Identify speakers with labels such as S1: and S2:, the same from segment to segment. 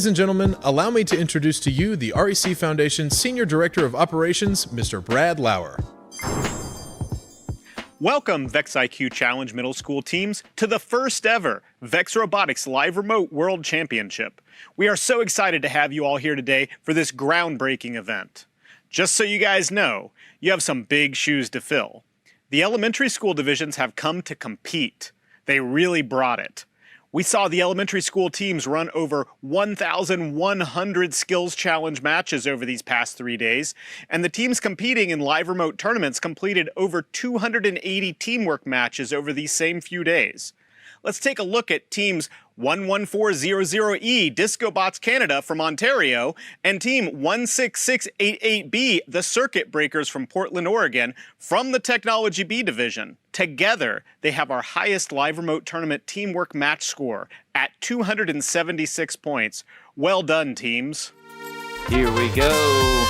S1: Ladies and gentlemen, allow me to introduce to you the REC Foundation Senior Director of Operations, Mr. Brad Lauer.
S2: Welcome, VIQC Challenge Middle School teams, to the first ever VEX Robotics Live Remote World Championship. We are so excited to have you all here today for this groundbreaking event. Just so you guys know, you have some big shoes to fill. The elementary school divisions have come to compete. They really brought it. We saw the elementary school teams run over 1,100 skills challenge matches over these past 3 days, and the teams competing in live remote tournaments completed over 280 teamwork matches over these same few days. Let's take a look at teams 11400E DiscoBots Canada from Ontario and team 16688B the Circuit Breakers from Portland, Oregon from the Technology B division. Together, they have our highest live remote tournament teamwork match score at 276 points. Well done, teams.
S3: Here we go.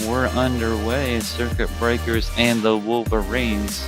S3: We're underway. Circuit Breakers and the Wolverines.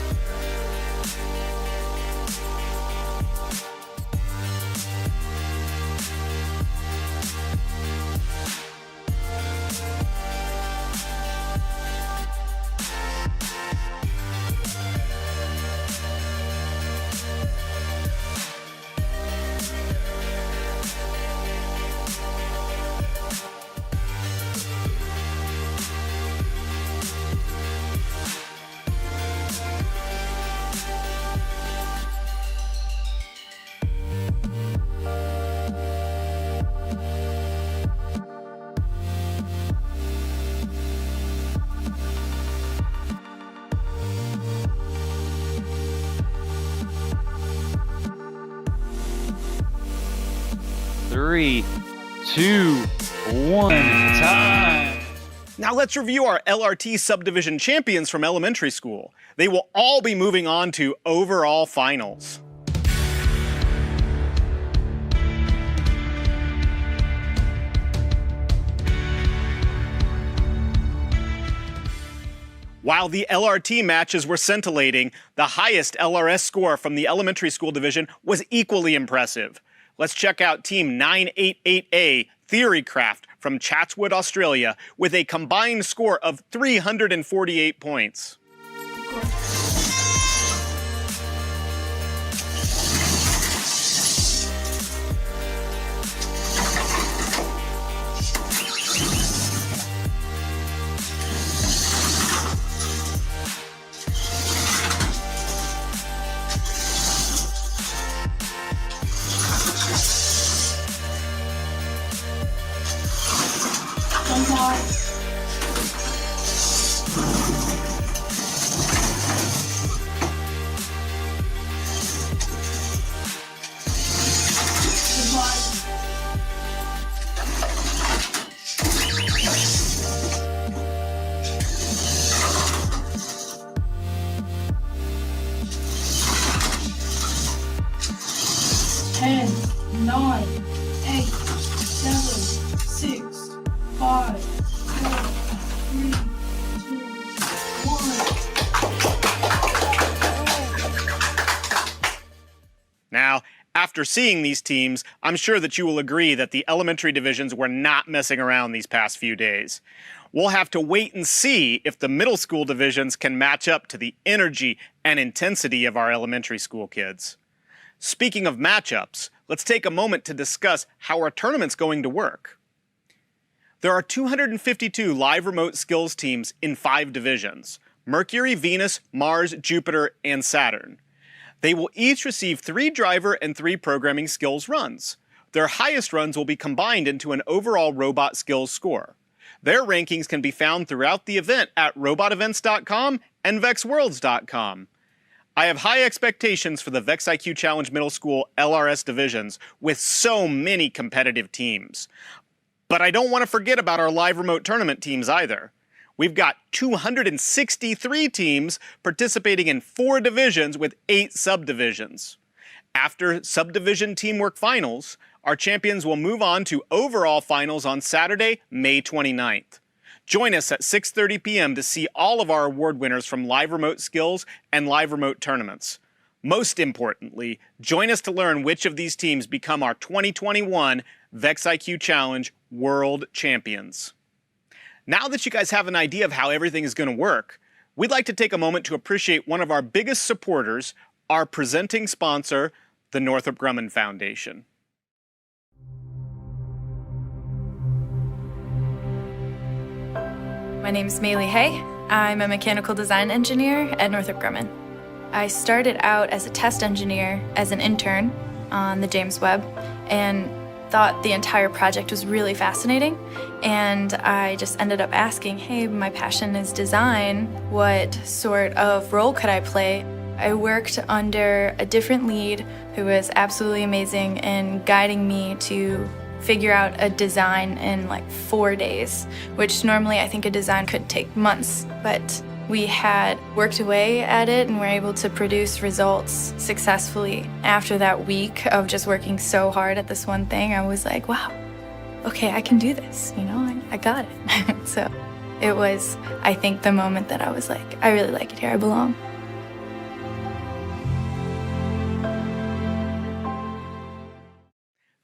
S3: Three, two, one, time.
S2: Now let's review our LRT subdivision champions from elementary school. They will all be moving on to overall finals. While the LRT matches were scintillating, the highest LRS score from the elementary school division was equally impressive. Let's check out Team 988A Theorycraft from Chatswood, Australia, with a combined score of 348 points.
S4: Ten, 9, 8, 7, 6, 5, 4, 3, 2, 1.
S2: Now, after seeing these teams, I'm sure that you will agree that the elementary divisions were not messing around these past few days. We'll have to wait and see if the middle school divisions can match up to the energy and intensity of our elementary school kids. Speaking of matchups, let's take a moment to discuss how our tournament's going to work. There are 252 live remote skills teams in 5 divisions: Mercury, Venus, Mars, Jupiter, and Saturn. They will each receive 3 driver and 3 programming skills runs. Their highest runs will be combined into an overall robot skills score. Their rankings can be found throughout the event at robotevents.com and vexworlds.com. I have high expectations for the VEXIQ Challenge Middle School LRS divisions with so many competitive teams. But I don't want to forget about our live remote tournament teams either. We've got 263 teams participating in 4 divisions with 8 subdivisions. After subdivision teamwork finals, our champions will move on to overall finals on Saturday, May 29th. Join us at 6:30 p.m. to see all of our award winners from live remote skills and live remote tournaments. Most importantly, join us to learn which of these teams become our 2021 VIQC Challenge World Champions. Now that you guys have an idea of how everything is going to work, we'd like to take a moment to appreciate one of our biggest supporters, our presenting sponsor, the Northrop Grumman Foundation.
S5: My name is Maylee Hay. I'm a mechanical design engineer at Northrop Grumman. I started out as a test engineer as an intern on the James Webb and thought the entire project was really fascinating. And I just ended up asking, hey, my passion is design. What sort of role could I play? I worked under a different lead who was absolutely amazing in guiding me to figure out a design in like 4 days, which normally I think a design could take months, but we had worked away at it and were able to produce results successfully. After that week of just working so hard at this one thing, I was like, wow, okay, I can do this, you know, I got it. So it was, I think, the moment that I was like, I really like it here, I belong.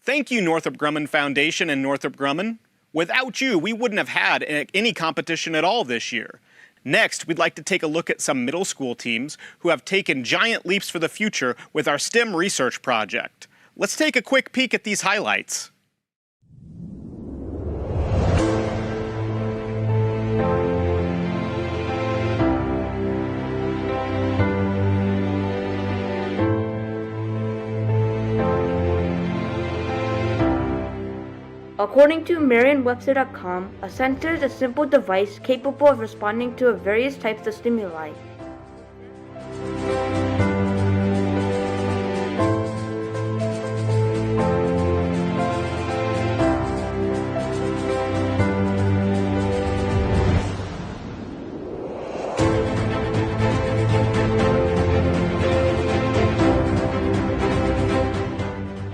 S2: Thank you, Northrop Grumman Foundation and Northrop Grumman. Without you, we wouldn't have had any competition at all this year. Next, we'd like to take a look at some middle school teams who have taken giant leaps for the future with our STEM research project. Let's take a quick peek at these highlights.
S6: According to Merriam-Webster.com, a sensor is a simple device capable of responding to various types of stimuli.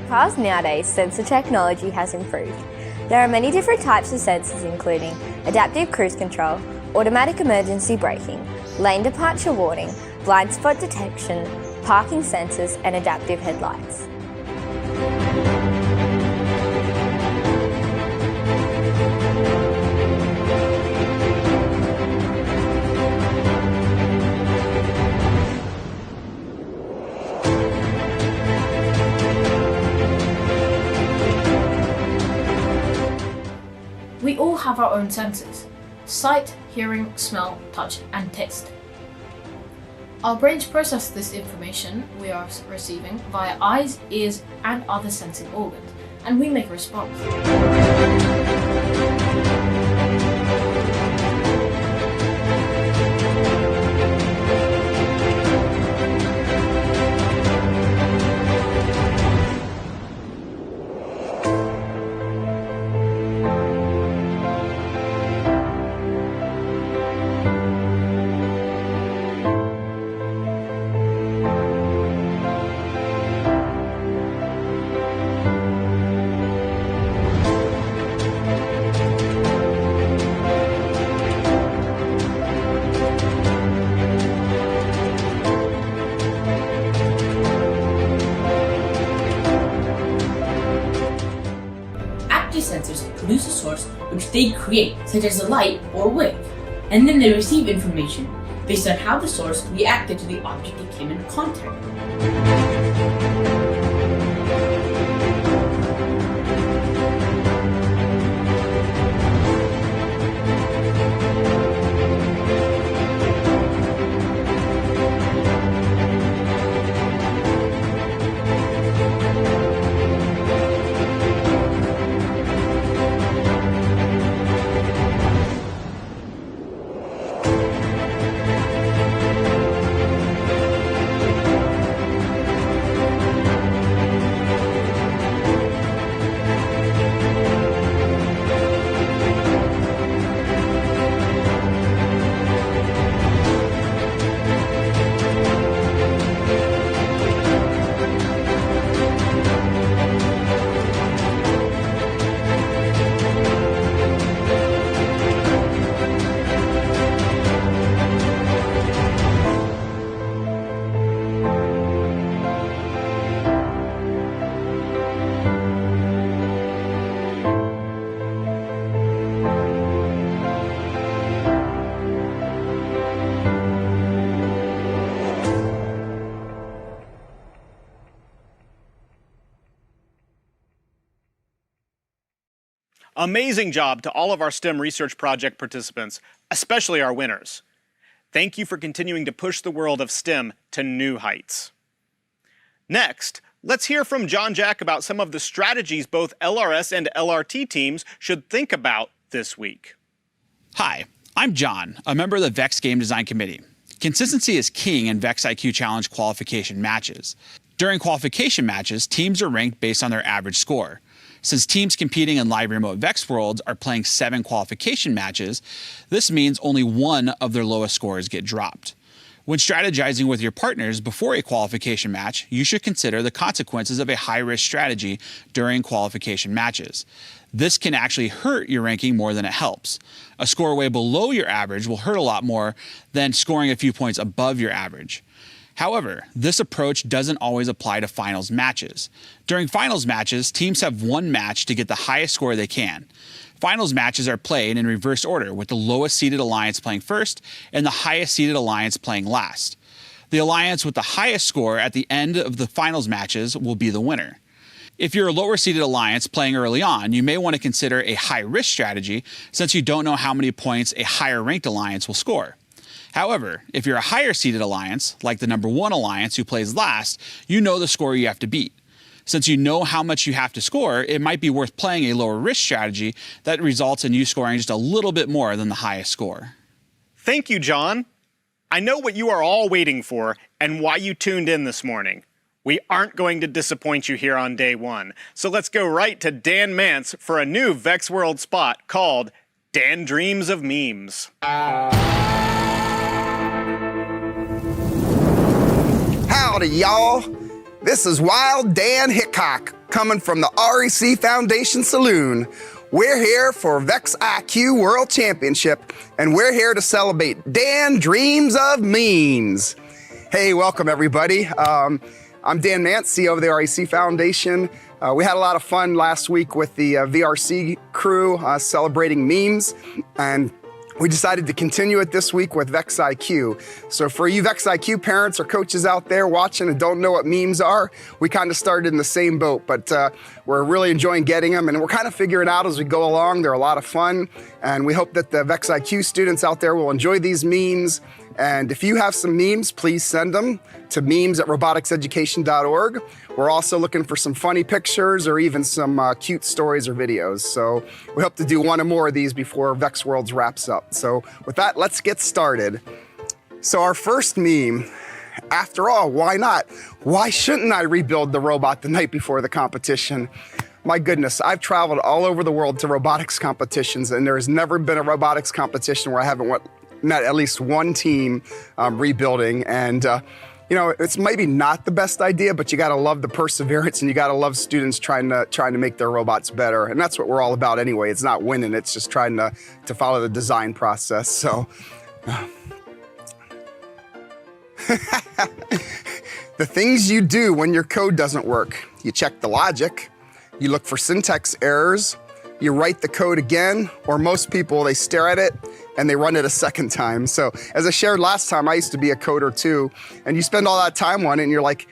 S7: Cars nowadays, sensor technology has improved. There are many different types of sensors including adaptive cruise control, automatic emergency braking, lane departure warning, blind spot detection, parking sensors and adaptive headlights.
S8: We all have our own senses: sight, hearing, smell, touch, and taste. Our brains process this information we are receiving via eyes, ears, and other sensing organs, and we make a response.
S9: Sensors produce a source which they create, such as a light or wave, and then they receive information based on how the source reacted to the object it came in contact with.
S2: Amazing job to all of our STEM research project participants, especially our winners. Thank you for continuing to push the world of STEM to new heights. Next, let's hear from John Jack about some of the strategies both LRS and LRT teams should think about this week.
S10: Hi, I'm John, a member of the VEX Game Design Committee. Consistency is king in VEX IQ Challenge qualification matches. During qualification matches, teams are ranked based on their average score. Since teams competing in live remote VEX Worlds are playing 7 qualification matches, this means only one of their lowest scores get dropped. When strategizing with your partners before a qualification match, you should consider the consequences of a high-risk strategy during qualification matches. This can actually hurt your ranking more than it helps. A score way below your average will hurt a lot more than scoring a few points above your average. However, this approach doesn't always apply to finals matches. During finals matches, teams have one match to get the highest score they can. Finals matches are played in reverse order, with the lowest seeded alliance playing first and the highest seeded alliance playing last. The alliance with the highest score at the end of the finals matches will be the winner. If you're a lower seeded alliance playing early on, you may want to consider a high risk strategy since you don't know how many points a higher ranked alliance will score. However, if you're a higher seeded alliance, like the number 1 alliance who plays last, you know the score you have to beat. Since you know how much you have to score, it might be worth playing a lower risk strategy that results in you scoring just a little bit more than the highest score.
S2: Thank you, John. I know what you are all waiting for and why you tuned in this morning. We aren't going to disappoint you here on day 1, so let's go right to Dan Mance for a new VEX World spot called Dan Dreams of Memes.
S11: Howdy, y'all. This is Wild Dan Hickok coming from the REC Foundation Saloon. We're here for VEX IQ World Championship, and we're here to celebrate Dan Dreams of Memes. Hey, welcome everybody. I'm Dan Mance, CEO of the REC Foundation. We had a lot of fun last week with the VRC crew celebrating memes, and we decided to continue it this week with VEX IQ. So for you VEX IQ parents or coaches out there watching and don't know what memes are, we kind of started in the same boat, but we're really enjoying getting them, and we're kind of figuring out as we go along. They're a lot of fun, and we hope that the VEX IQ students out there will enjoy these memes. And if you have some memes, please send them to memes@roboticseducation.org. We're also looking for some funny pictures or even some cute stories or videos. So we hope to do one or more of these before VEX Worlds wraps up. So with that, let's get started. So our first meme, after all, why not? Why shouldn't I rebuild the robot the night before the competition? My goodness, I've traveled all over the world to robotics competitions, and there has never been a robotics competition where I haven't met at least one team rebuilding. And you know, it's maybe not the best idea, but you gotta love the perseverance and you gotta love students trying to make their robots better. And that's what we're all about anyway. It's not winning, it's just trying to follow the design process. So, the things you do when your code doesn't work: you check the logic, you look for syntax errors, you write the code again, or most people, they stare at it and they run it a second time. So as I shared last time, I used to be a coder too, and you spend all that time on it and you're like,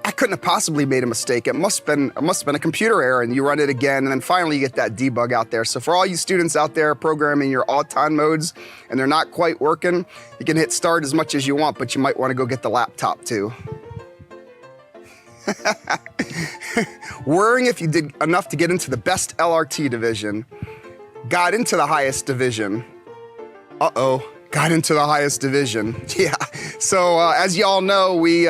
S11: I couldn't have possibly made a mistake. It must have been a computer error, and you run it again, and then finally you get that debug out there. So for all you students out there programming your all-time modes and they're not quite working, you can hit start as much as you want, but you might want to go get the laptop too. Worrying if you did enough to get into the best LRT division. Got into the highest division. Got into the highest division. Yeah. So as y'all know, we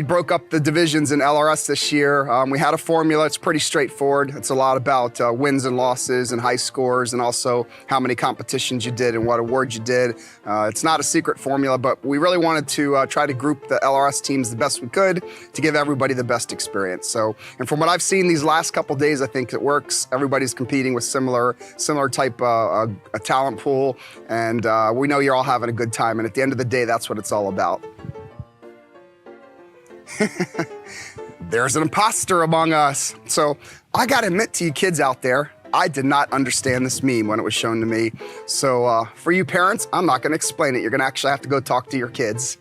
S11: broke up the divisions in LRS this year. We had a formula. It's pretty straightforward. It's a lot about wins and losses and high scores, and also how many competitions you did and what awards you did. It's not a secret formula, but we really wanted to try to group the LRS teams the best we could to give everybody the best experience. So, and from what I've seen these last couple days, I think it works. Everybody's competing with similar type a talent pool, and we know you're all having a good time. And at the end of the day, that's what it's all about. There's an imposter among us. So I gotta admit to you kids out there, I did not understand this meme when it was shown to me. So for you parents, I'm not gonna explain it. You're gonna actually have to go talk to your kids.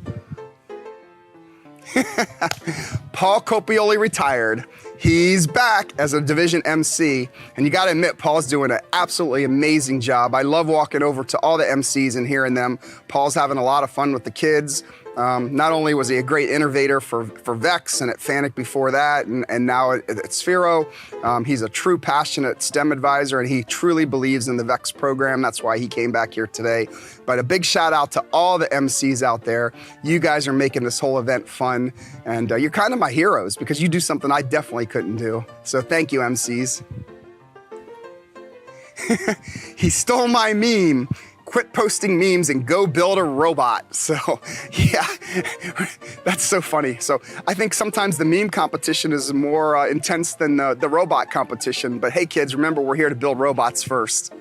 S11: Paul Copioli retired. He's back as a division MC, and you got to admit, Paul's doing an absolutely amazing job. I love walking over to all the MCs and hearing them. Paul's having a lot of fun with the kids. Not only was he a great innovator for VEX and at FANUC before that, and now at Sphero, he's a true passionate STEM advisor, and he truly believes in the VEX program. That's why he came back here today. But a big shout out to all the MCs out there. You guys are making this whole event fun, and you're kind of my heroes because you do something I definitely couldn't do. So thank you, MCs. He stole my meme. Quit posting memes and go build a robot. So yeah, that's so funny. So I think sometimes the meme competition is more intense than the robot competition. But hey kids, remember we're here to build robots first.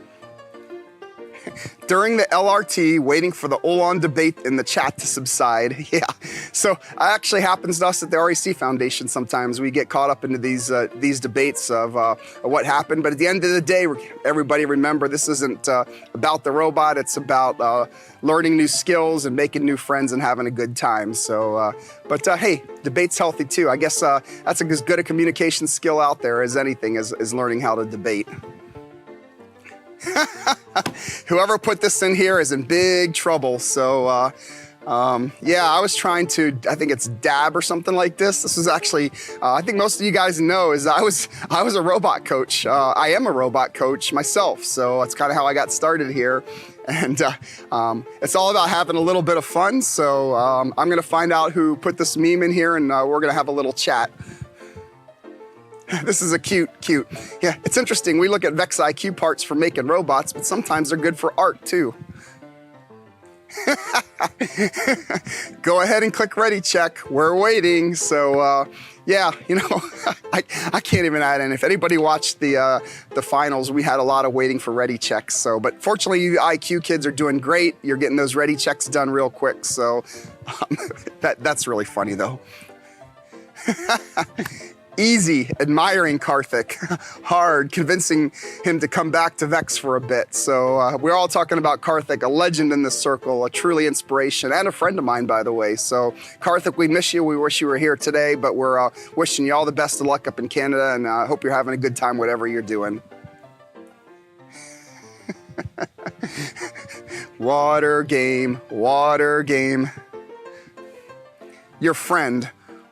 S11: During the LRT, waiting for the Olan debate in the chat to subside. Yeah, so it actually happens to us at the REC Foundation sometimes. We get caught up into these debates of what happened. But at the end of the day, everybody remember this isn't about the robot. It's about learning new skills and making new friends and having a good time. So, but hey, debate's healthy too. I guess that's as good a communication skill out there as anything is learning how to debate. Whoever put this in here is in big trouble. So yeah, I was trying to, I think it's dab or something like this. This was actually, I think most of you guys know is I was a robot coach. I am a robot coach myself. So that's kind of how I got started here. And it's all about having a little bit of fun. So I'm going to find out who put this meme in here, and we're going to have a little chat. This is a cute. Yeah, it's interesting. We look at VEX IQ parts for making robots, but sometimes they're good for art too. Go ahead and click ready check. We're waiting. So yeah, you know, I can't even add in. If anybody watched the finals, we had a lot of waiting for ready checks. So, but fortunately, you IQ kids are doing great. You're getting those ready checks done real quick. So that's really funny though. Easy, admiring Karthik. Hard, convincing him to come back to VEX for a bit. So we're all talking about Karthik, a legend in this circle, a truly inspiration, and a friend of mine, by the way. So Karthik, we miss you. We wish you were here today, but we're wishing you all the best of luck up in Canada, and I hope you're having a good time, whatever you're doing. Water game. Your friend.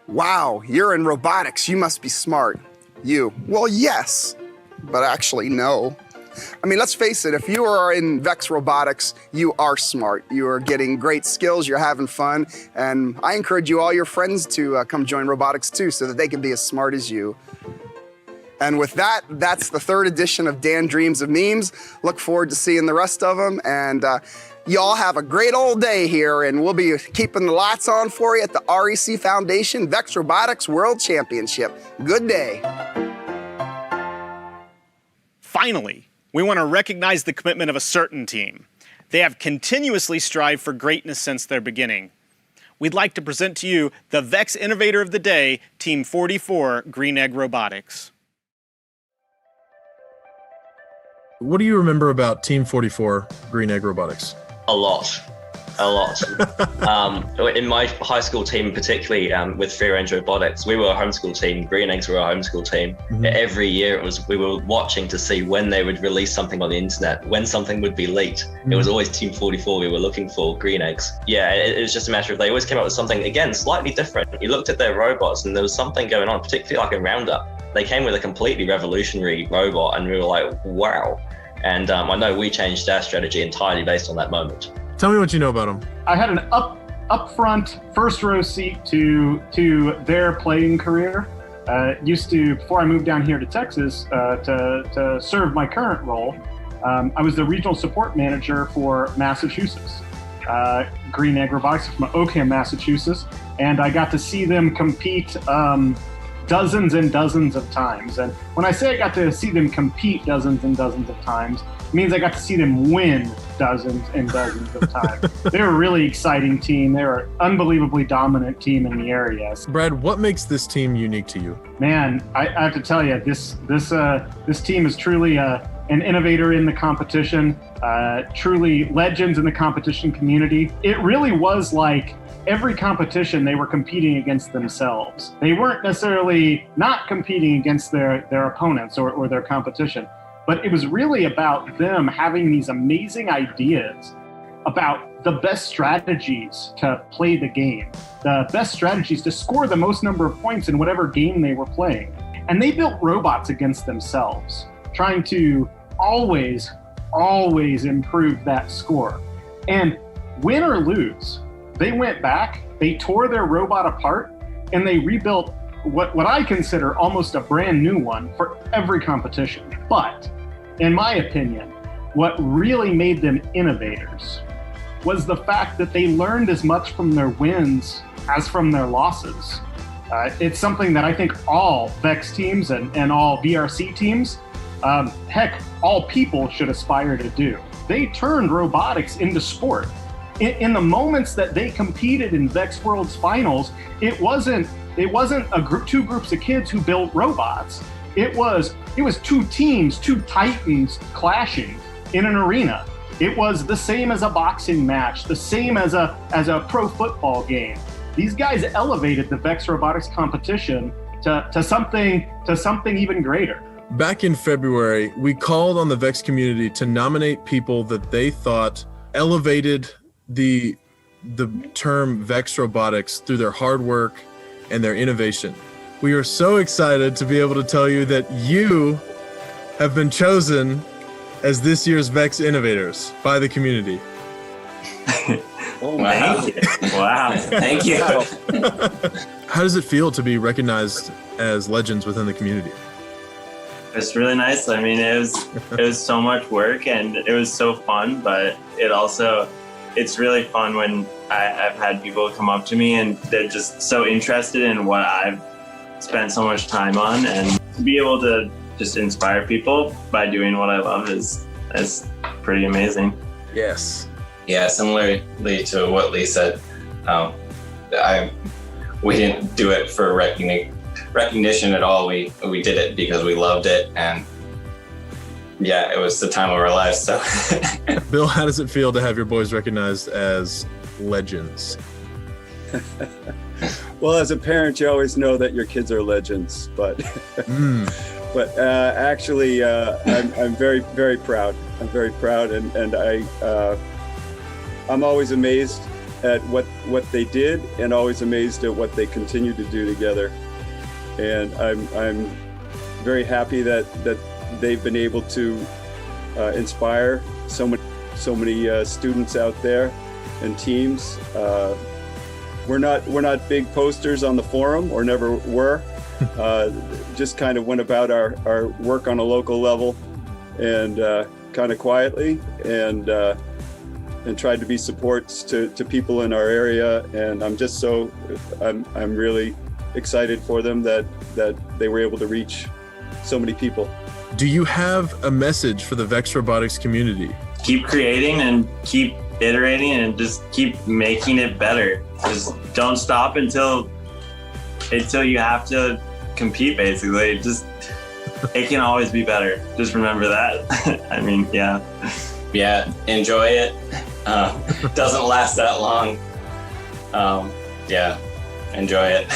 S11: Wow, you're in robotics, you must be smart. You, well, yes, but actually no. I mean, let's face it, if you are in VEX robotics, you are smart. You are getting great skills, you're having fun, and I encourage you, all your friends, to come join robotics too, so that they can be as smart as you. And with that, that's the 3rd edition of Dan Dreams of Memes. Look forward to seeing the rest of them, and y'all have a great old day here, and we'll be keeping the lights on for you at the REC Foundation VEX Robotics World Championship. Good day.
S2: Finally, we want to recognize the commitment of a certain team. They have continuously strived for greatness since their beginning. We'd like to present to you the VEX Innovator of the Day, Team 44, Green Egg Robotics.
S1: What do you remember about Team 44, Green Egg Robotics?
S12: A lot. In my high school team, particularly with free range robotics, we were a homeschool team. Green Eggs were a homeschool team. Mm-hmm. Every year we were watching to see when they would release something on the internet, when something would be leaked. Mm-hmm. It was always Team 44 we were looking for, Green Eggs. Yeah, it was just a matter of they always came up with something, again, slightly different. You looked at their robots and there was something going on, particularly like in Roundup. They came with a completely revolutionary robot and we were like, wow. And I know we changed our strategy entirely based on that moment.
S1: Tell me what you know about them.
S13: I had an upfront first row seat to their playing career. Before I moved down here to Texas to serve my current role, I was the regional support manager for Massachusetts. Green Egg Robotics from Oakham, Massachusetts, and I got to see them compete dozens and dozens of times. And when I say I got to see them compete dozens and dozens of times, it means I got to see them win dozens and dozens of times. They're a really exciting team. They're an unbelievably dominant team in the area.
S1: Brad, what makes this team unique to you?
S13: Man, I have to tell you, this team is truly an innovator in the competition, truly legends in the competition community. It really was like every competition they were competing against themselves. They weren't necessarily not competing against their opponents or their competition, but it was really about them having these amazing ideas about the best strategies to play the game, the best strategies to score the most number of points in whatever game they were playing. And they built robots against themselves, trying to always improve that score. And win or lose, they went back, they tore their robot apart, and they rebuilt what I consider almost a brand new one for every competition. But in my opinion, what really made them innovators was the fact that they learned as much from their wins as from their losses. It's something that I think all VEX teams and all VRC teams, heck, all people should aspire to do. They turned robotics into sport. In the moments that they competed in VEX World's finals, it wasn't two groups of kids who built robots. It was two teams, two titans clashing in an arena. It was the same as a boxing match, the same as a pro football game. These guys elevated the VEX robotics competition to something even greater.
S1: Back in February, we called on the VEX community to nominate people that they thought elevated the term VEX robotics through their hard work and their innovation. We are so excited to be able to tell you that you have been chosen as this year's VEX innovators by the community.
S14: Oh, wow. Thank you. Wow. Thank you.
S1: How does it feel to be recognized as legends within the community?
S14: It's really nice. I mean, it was so much work and it was so fun, but it's really fun when I've had people come up to me and they're just so interested in what I've spent so much time on, and to be able to just inspire people by doing what I love is pretty amazing.
S1: Yes.
S15: Yeah, similarly to what Lee said, we didn't do it for recognition at all. We did it because we loved it, and yeah, it was the time of our lives. So,
S1: Bill, how does it feel to have your boys recognized as legends?
S16: Well, as a parent, you always know that your kids are legends, but actually, I'm very, very proud. I'm very proud, and I'm always amazed at what they did, and always amazed at what they continue to do together. And I'm very happy that they've been able to inspire so many students out there and teams. We're not big posters on the forum, or never were. Just kind of went about our work on a local level, and kind of quietly, and tried to be supports to people in our area. And I'm really excited for them that they were able to reach so many people.
S1: Do you have a message for the VEX robotics community?
S14: Keep creating and keep iterating and just keep making it better. Just don't stop until you have to compete, basically. It can always be better. Just remember that. I mean, yeah.
S15: Yeah, enjoy it. Doesn't last that long. Yeah, enjoy it.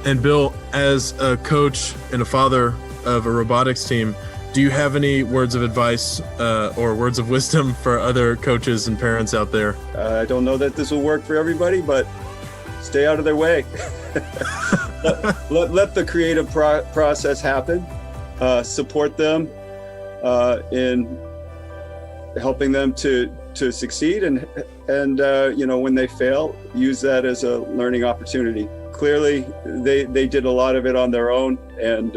S1: And Bill, as a coach and a father of a robotics team, do you have any words of advice or words of wisdom for other coaches and parents out there?
S16: I don't know that this will work for everybody, but stay out of their way. let the creative process happen. Support them in helping them to succeed, and when they fail, use that as a learning opportunity. Clearly, they did a lot of it on their own, and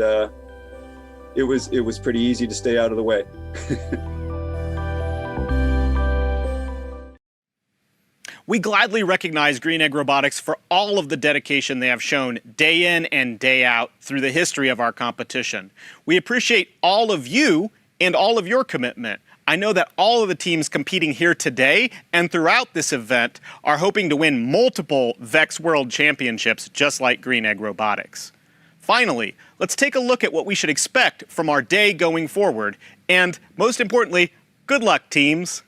S16: it was pretty easy to stay out of the way.
S2: We gladly recognize Green Egg Robotics for all of the dedication they have shown day in and day out through the history of our competition. We appreciate all of you and all of your commitment. I know that all of the teams competing here today and throughout this event are hoping to win multiple VEX World Championships just like Green Egg Robotics. Finally, let's take a look at what we should expect from our day going forward. And most importantly, good luck, teams.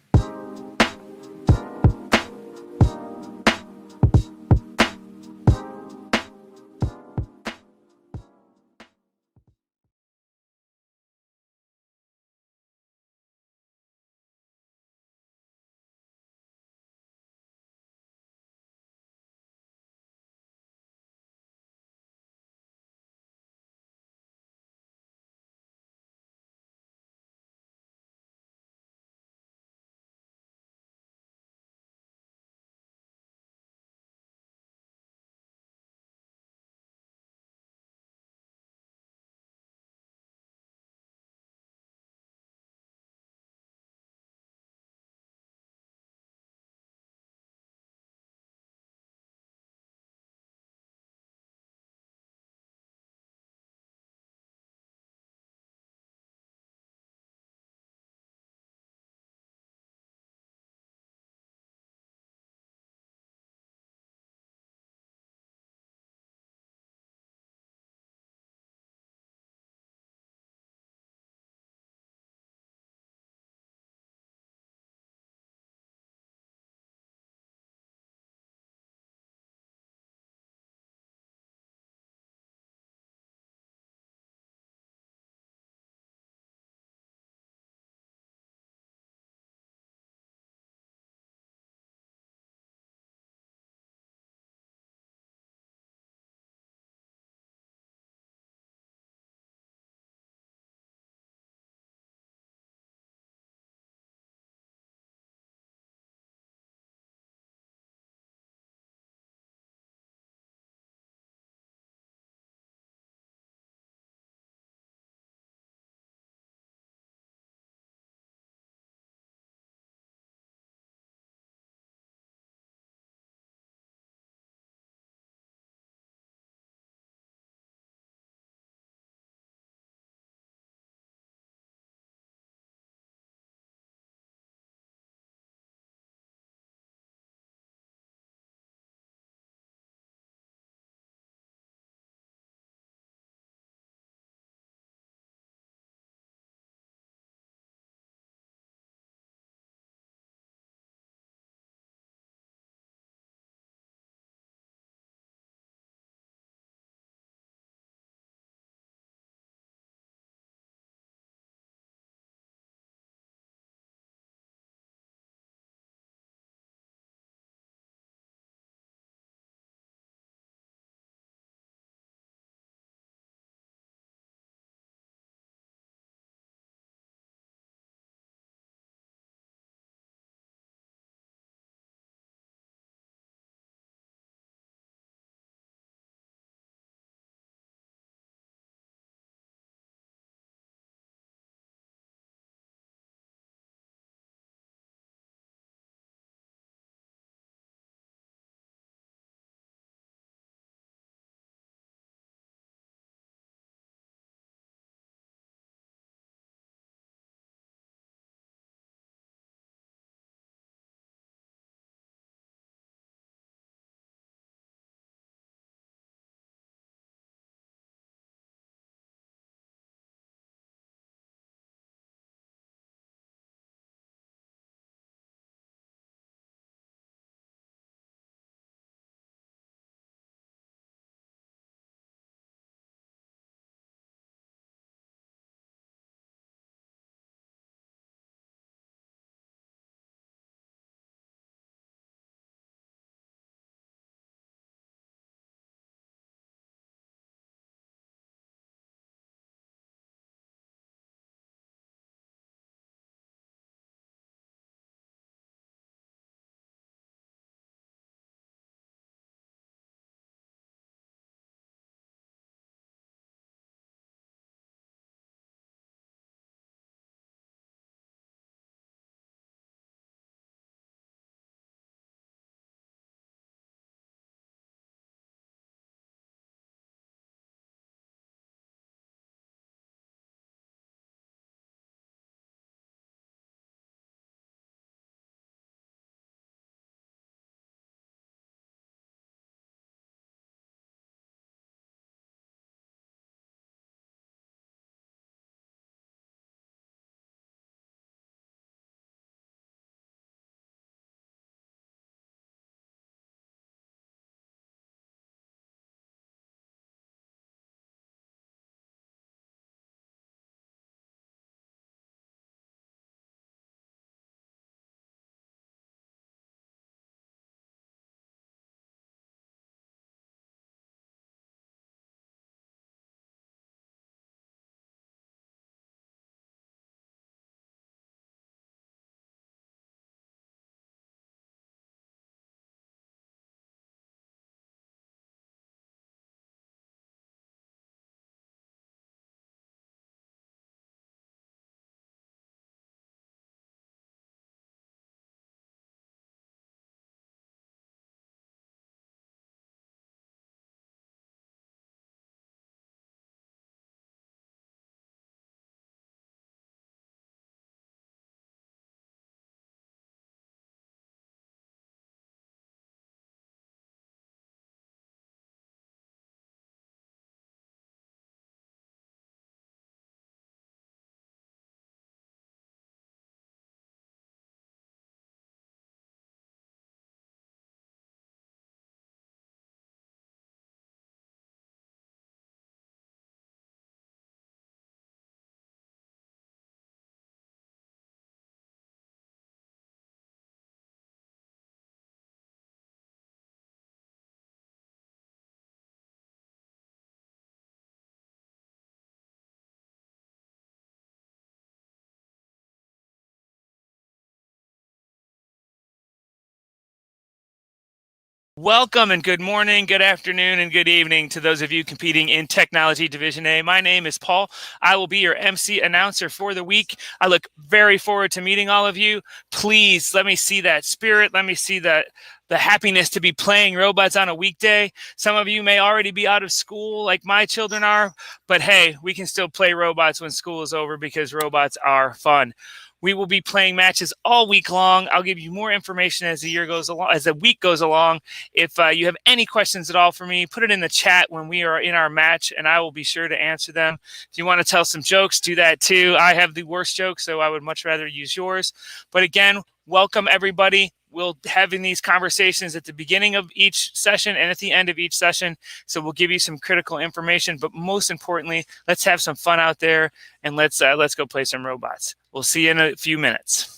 S17: Welcome and good morning, good afternoon, and good evening to those of you competing in Technology Division A. My name is Paul. I will be your MC announcer for the week. I look very forward to meeting all of you. Please let me see that spirit. Let me see the happiness to be playing robots on a weekday. Some of you may already be out of school like my children are, but hey, we can still play robots when school is over because robots are fun. We will be playing matches all week long. I'll give you more information as the week goes along. If you have any questions at all for me, put it in the chat when we are in our match, and I will be sure to answer them. If you want to tell some jokes, do that too. I have the worst jokes, so I would much rather use yours. But again, welcome everybody. We'll having these conversations at the beginning of each session and at the end of each session. So we'll give you some critical information, but most importantly, let's have some fun out there and let's go play some robots. We'll see you in a few minutes.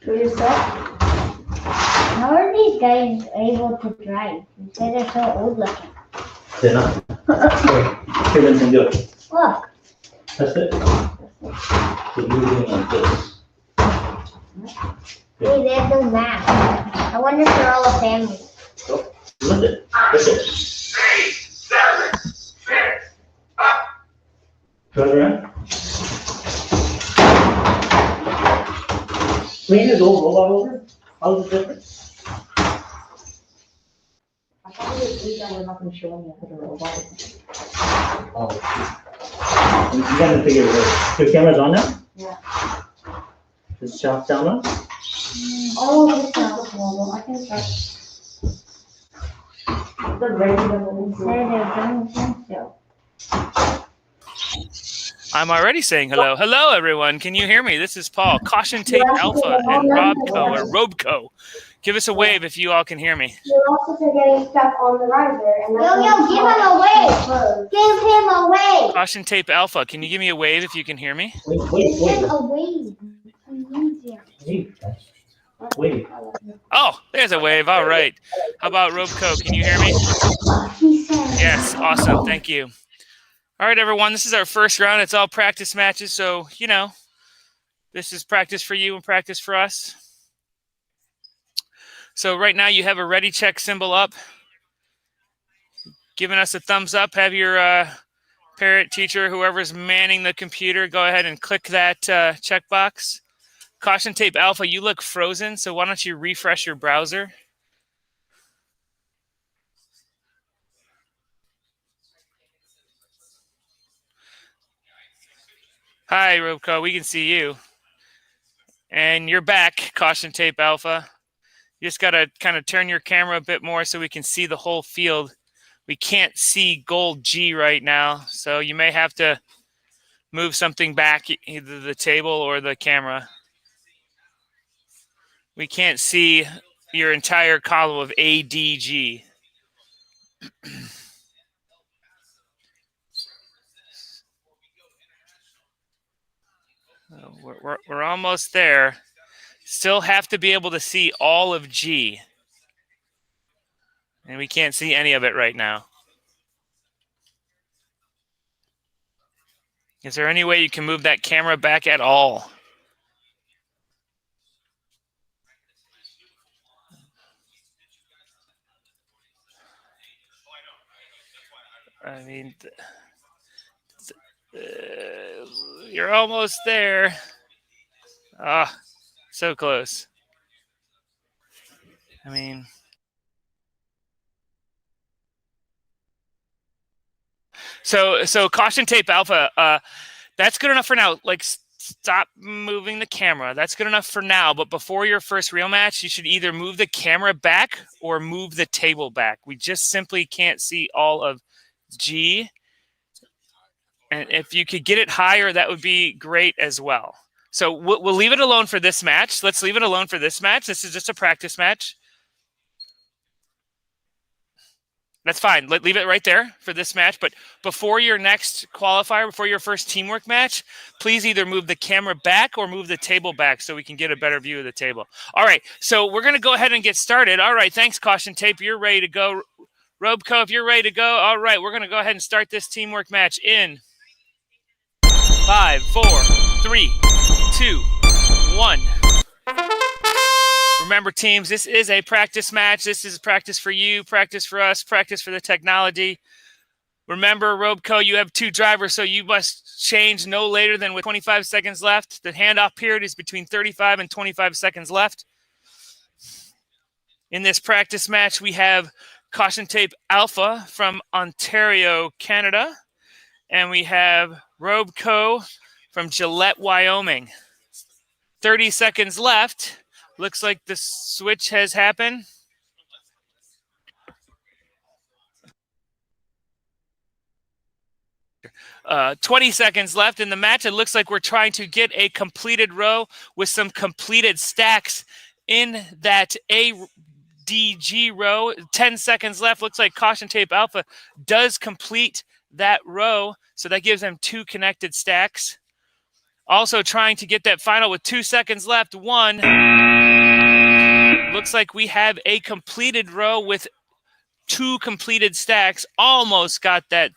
S18: How are these guys able to drive? You say they're so old looking.
S19: They're not. Here, Vincent, do it.
S18: Look.
S19: That's it. So you're doing like this.
S18: Hey, they have no math. I wonder if they're all a family.
S19: Lift it. Lift it.
S4: 8, 7, 6, up.
S19: Turn it around. Clean his old robot over. How's it different?
S18: I thought we were not going to show them the other robot.
S19: Oh. You gotta figure it out. Your camera's on now?
S18: Yeah.
S19: Is the shop down now?
S18: Oh, this is not normal. I can start. The regular ones. They're done so.
S17: I'm already saying hello. Hello, everyone. Can you hear me? This is Paul. Caution Tape Alpha and Robco. Give us a wave if you all can hear me.
S18: You're also forgetting stuff on the riser. And yo, give him a wave. Give him a wave.
S17: Caution Tape Alpha. Can you give me a wave if you can hear me?
S18: Give him a wave.
S19: Wait.
S17: Oh, there's a wave. All right. How about Robco? Can you hear me? Yes. Awesome. Thank you. All right, everyone. This is our first round. It's all practice matches. So, this is practice for you and practice for us. So right now you have a ready check symbol up. Giving us a thumbs up. Have your parent, teacher, whoever's manning the computer, go ahead and click that checkbox. Caution Tape Alpha, you look frozen, so why don't you refresh your browser? Hi, Robco, we can see you. And you're back, Caution Tape Alpha. You just got to kind of turn your camera a bit more so we can see the whole field. We can't see gold G right now, so you may have to move something back, either the table or the camera. We can't see your entire column of ADG. We're almost there. Still have to be able to see all of G. And we can't see any of it right now. Is there any way you can move that camera back at all? I mean, you're almost there. Ah, so close. I mean, so Caution Tape Alpha, That's good enough for now. Like, stop moving the camera. That's good enough for now. But before your first real match, you should either move the camera back or move the table back. We just simply can't see all of G. And if you could get it higher, that would be great as well. So we'll leave it alone for this match. Let's leave it alone for this match. This is just a practice match. That's fine. Leave it right there for this match. But before your next qualifier, before your first teamwork match, please either move the camera back or move the table back so we can get a better view of the table. All right, so we're going to go ahead and get started. All right, thanks, Caution Tape. You're ready to go. Robco, if you're ready to go. All right, we're going to go ahead and start this teamwork match in 5, 4, 3, 2, 1. Remember, teams, this is a practice match. This is practice for you, practice for us, practice for the technology. Remember, Robco, you have 2 drivers, so you must change no later than with 25 seconds left. The handoff period is between 35 and 25 seconds left. In this practice match, we have Caution Tape Alpha from Ontario, Canada. And we have Robco from Gillette, Wyoming. 30 seconds left. Looks like the switch has happened. Uh, 20 seconds left in the match. It looks like we're trying to get a completed row with some completed stacks in that ADG row. 10 seconds left. Looks like Caution Tape Alpha does complete that row. So that gives them 2 connected stacks. Also trying to get that final with 2 seconds left. 1. Looks like we have a completed row with 2 completed stacks. Almost got that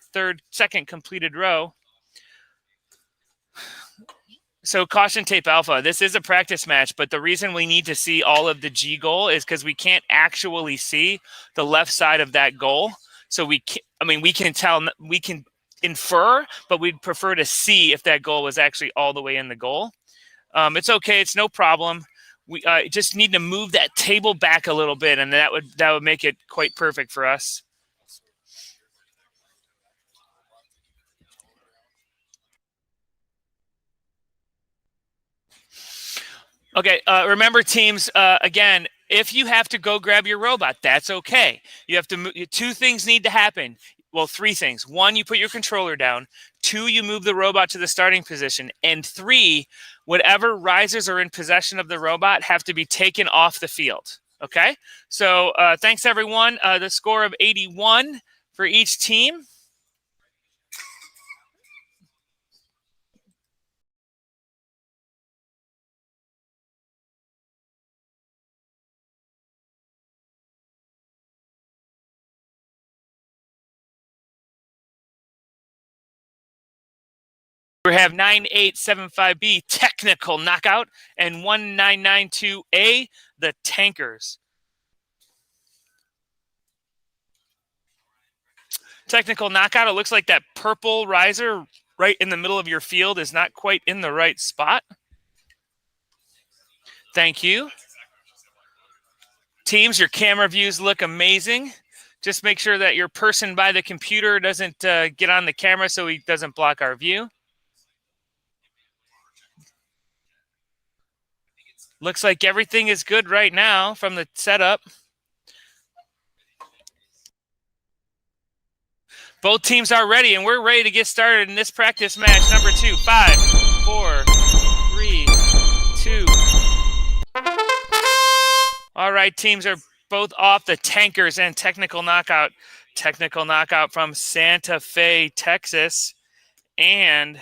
S17: second completed row. So Caution Tape Alpha, this is a practice match, but the reason we need to see all of the G goal is because we can't actually see the left side of that goal. So we can tell, we can infer, but we'd prefer to see if that goal was actually all the way in the goal. It's okay, it's no problem. We just need to move that table back a little bit, and that would make it quite perfect for us. Okay, remember, teams, again, if you have to go grab your robot, that's okay. You have to 2 things need to happen. Well, 3 things. 1, you put your controller down. 2, you move the robot to the starting position. And 3, whatever risers are in possession of the robot have to be taken off the field. Okay? So thanks, everyone. The score of 81 for each team. We have 9875B Technical Knockout and 1992A the Tankers. Technical Knockout, it looks like that purple riser right in the middle of your field is not quite in the right spot. Thank you. Teams, your camera views look amazing. Just make sure that your person by the computer doesn't get on the camera so he doesn't block our view. Looks like everything is good right now from the setup. Both teams are ready, and we're ready to get started in this practice match. Number 2, 5, 4, 3, 2. All right, teams are both off. The Tankers and Technical Knockout. Technical Knockout from Santa Fe, Texas. And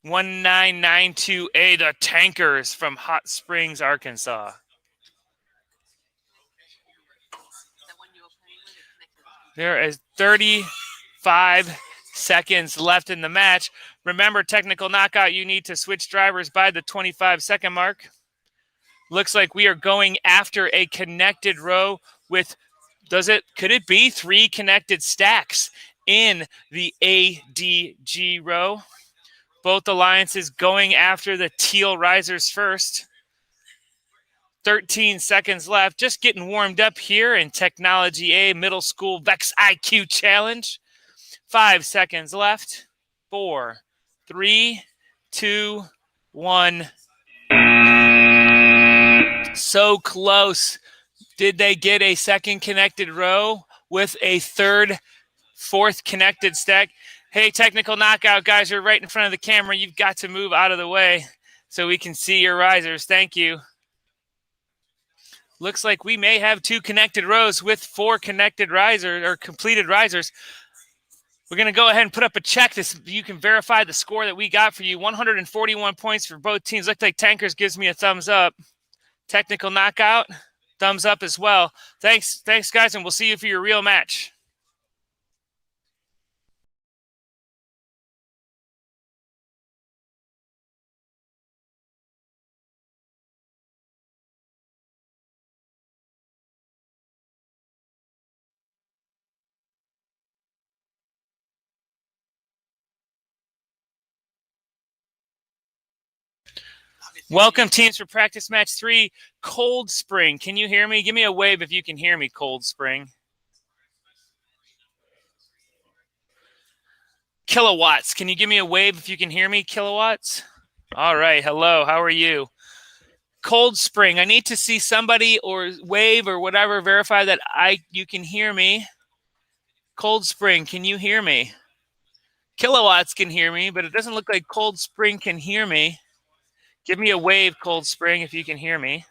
S17: 1992A, the Tankers from Hot Springs, Arkansas. There is 35 seconds left in the match. Remember, Technical Knockout, you need to switch drivers by the 25-second mark. Looks like we are going after a connected row with, could it be 3 connected stacks in the ADG row? Both alliances going after the teal risers first. 13 seconds left. Just getting warmed up here in Technology A Middle School VIQC Challenge. 5 seconds left. 4, 3, 2, 1. So close. Did they get a second connected row with a third, fourth connected stack? Hey, technical knockout guys, you're right in front of the camera. You've got to move out of the way so we can see your risers. Thank you. Looks like we may have 2 connected rows with 4 connected risers or completed risers. We're going to go ahead and put up a check. You can verify the score that we got for you. 141 points for both teams. Looks like Tankers gives me a thumbs up. Technical knockout, thumbs up as well. Thanks guys, and we'll see you for your real match. Welcome, teams, for practice match 3, Cold Spring. Can you hear me? Give me a wave if you can hear me, Cold Spring. Kilowatts. Can you give me a wave if you can hear me, Kilowatts? All right. Hello. How are you? Cold Spring. I need to see somebody or wave or whatever verify that you can hear me. Cold Spring. Can you hear me? Kilowatts can hear me, but it doesn't look like Cold Spring can hear me. Give me a wave, Cold Spring, if you can hear me.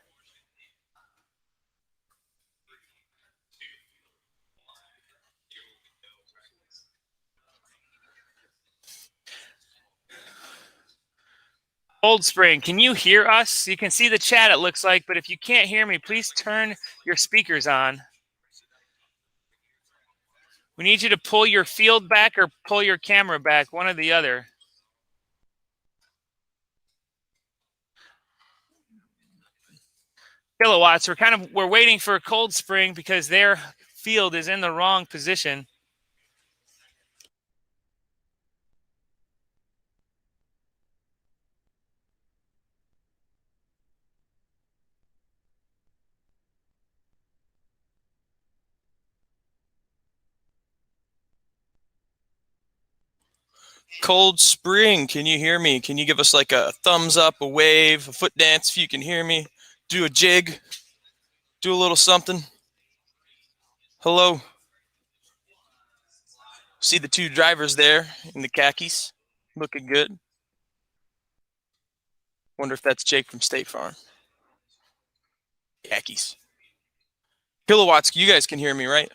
S17: Cold Spring, can you hear us? You can see the chat, it looks like, but if you can't hear me, please turn your speakers on. We need you to pull your field back or pull your camera back, one or the other. Kilowatts, we're waiting for Cold Spring because their field is in the wrong position.
S20: Cold Spring, can you hear me? Can you give us like a thumbs up, a wave, a foot dance if you can hear me? Do a jig, do a little something. Hello. See the 2 drivers there in the khakis, looking good. Wonder if that's Jake from State Farm. Khakis. Kilowatts, you guys can hear me, right?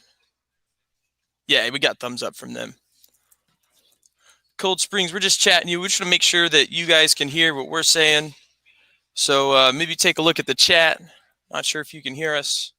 S20: Yeah, we got thumbs up from them. Cold Springs, we're just chatting you. We just want to make sure that you guys can hear what we're saying. So maybe take a look at the chat. Not sure if you can hear us.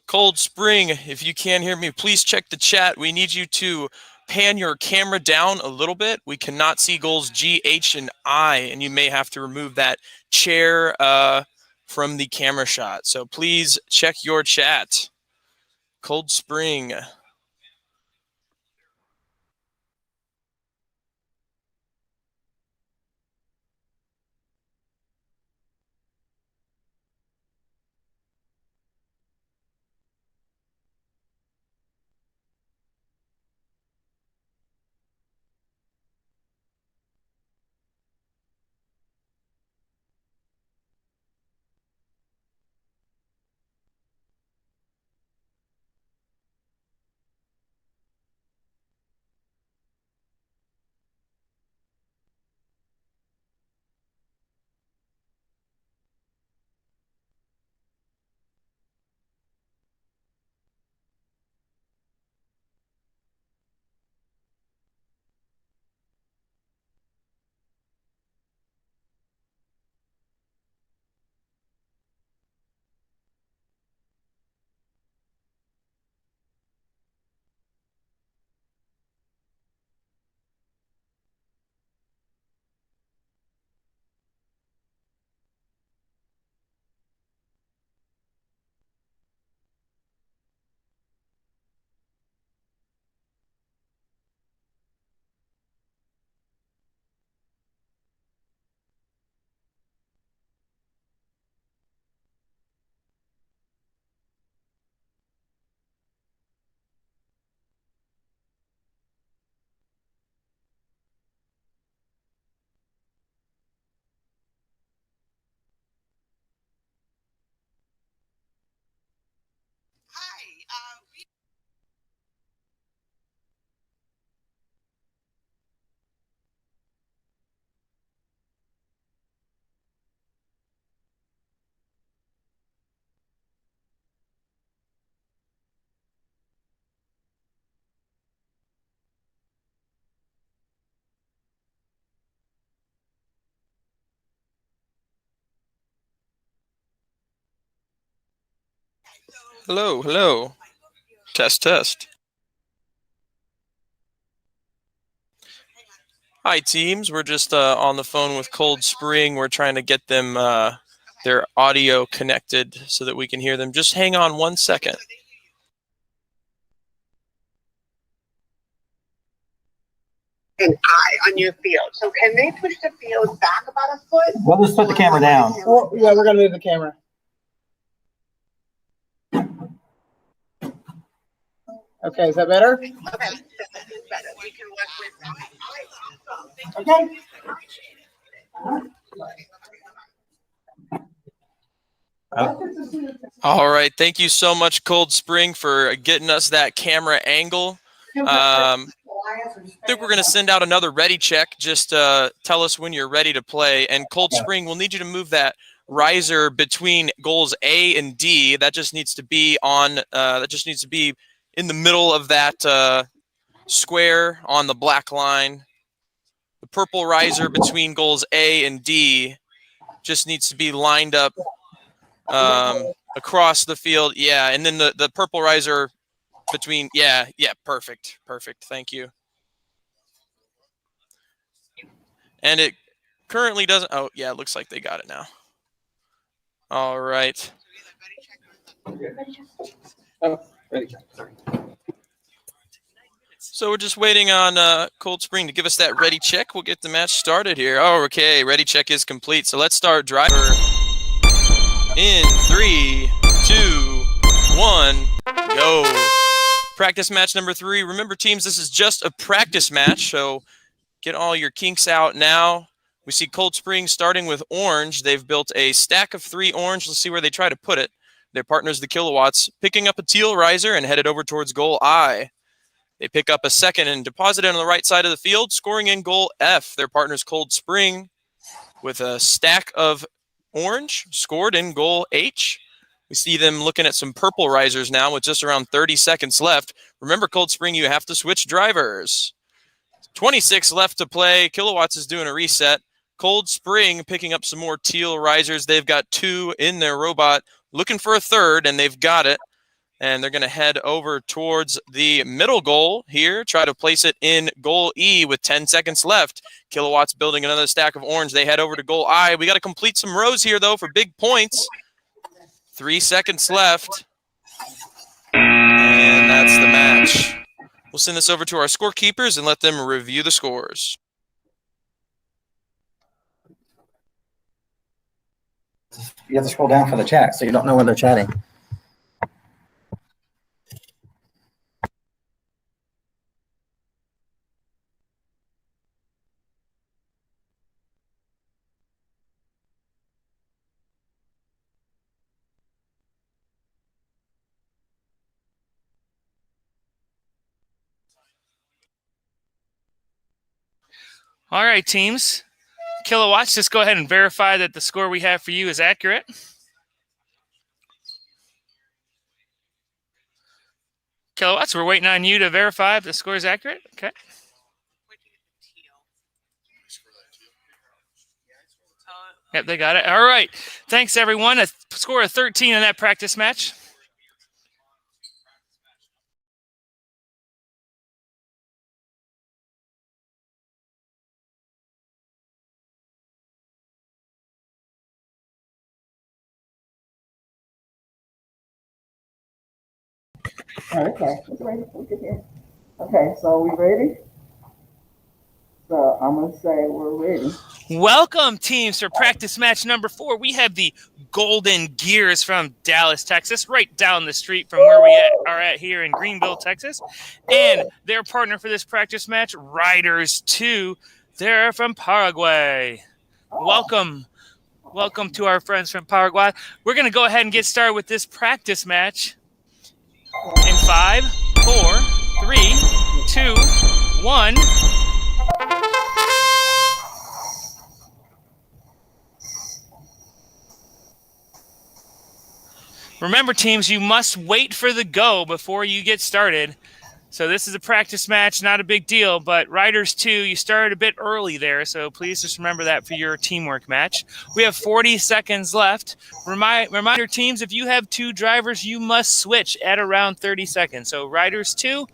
S20: Cold Spring, if you can hear me, please check the chat. We need you to pan your camera down a little bit. We cannot see goals G, H, and I, and you may have to remove that chair from the camera shot. So please check your chat. Cold Spring. Hello, hello. Test, test. Hi, teams. We're just on the phone with Cold Spring. We're trying to get them their audio connected so that we can hear them. Just hang on 1 second.
S21: An eye on your field. So can they push the field back about a foot?
S19: We'll just put the camera down.
S21: Well, yeah, we're gonna move the camera. Okay, is that better? Okay, better. We can work with that. Okay.
S20: All right. Thank you so much, Cold Spring, for getting us that camera angle. I think we're going to send out another ready check. Just tell us when you're ready to play. And Cold Spring, we'll need you to move that riser between goals A and D. That just needs to be on. That just needs to be in the middle of that square on the black line. The purple riser between goals A and D just needs to be lined up across the field. Yeah, and then the purple riser between, yeah, perfect. Thank you. And it currently doesn't, oh, yeah, it looks like they got it now. All right.
S21: Oh, ready check, sorry.
S20: So we're just waiting on Cold Spring to give us that ready check. We'll get the match started here. Oh, okay, ready check is complete. So let's start driver in 3, 2, 1, go. Practice match number 3. Remember, teams, this is just a practice match, so get all your kinks out now. We see Cold Spring starting with orange. They've built a stack of 3 orange. Let's see where they try to put it. Their partner's the Kilowatts, picking up a teal riser and headed over towards goal I. They pick up a second and deposit it on the right side of the field, scoring in goal F. Their partner's Cold Spring with a stack of orange, scored in goal H. We see them looking at some purple risers now with just around 30 seconds left. Remember, Cold Spring, you have to switch drivers. 26 left to play. Kilowatts is doing a reset. Cold Spring picking up some more teal risers. They've got 2 in their robot, looking for a third, and they've got it. And they're going to head over towards the middle goal here, try to place it in goal E with 10 seconds left. Kilowatts building another stack of orange. They head over to goal I. We got to complete some rows here, though, for big points. 3 seconds left. And that's the match. We'll send this over to our scorekeepers and let them review the scores.
S19: You have to scroll down for the chat, so you don't know when they're chatting.
S17: All right, teams. Kilowatts, just go ahead and verify that the score we have for you is accurate. Kilowatts, we're waiting on you to verify if the score is accurate. Okay. Yep, they got it. All right. Thanks, everyone. A score of 13 in that practice match.
S21: Okay, okay, so we ready? So I'm going to say we're ready.
S17: Welcome, teams, for practice match number 4. We have the Golden Gears from Dallas, Texas, right down the street from where we are at here in Greenville, Texas. And their partner for this practice match, Riders 2. They're from Paraguay. Welcome. Welcome to our friends from Paraguay. We're going to go ahead and get started with this practice match. In 5, 4, 3, 2, 1. Remember, teams, you must wait for the go before you get started. So this is a practice match, not a big deal, but Riders 2, you started a bit early there, so please just remember that for your teamwork match. We have 40 seconds left. Reminder, teams, if you have 2 drivers, you must switch at around 30 seconds. So Riders 2,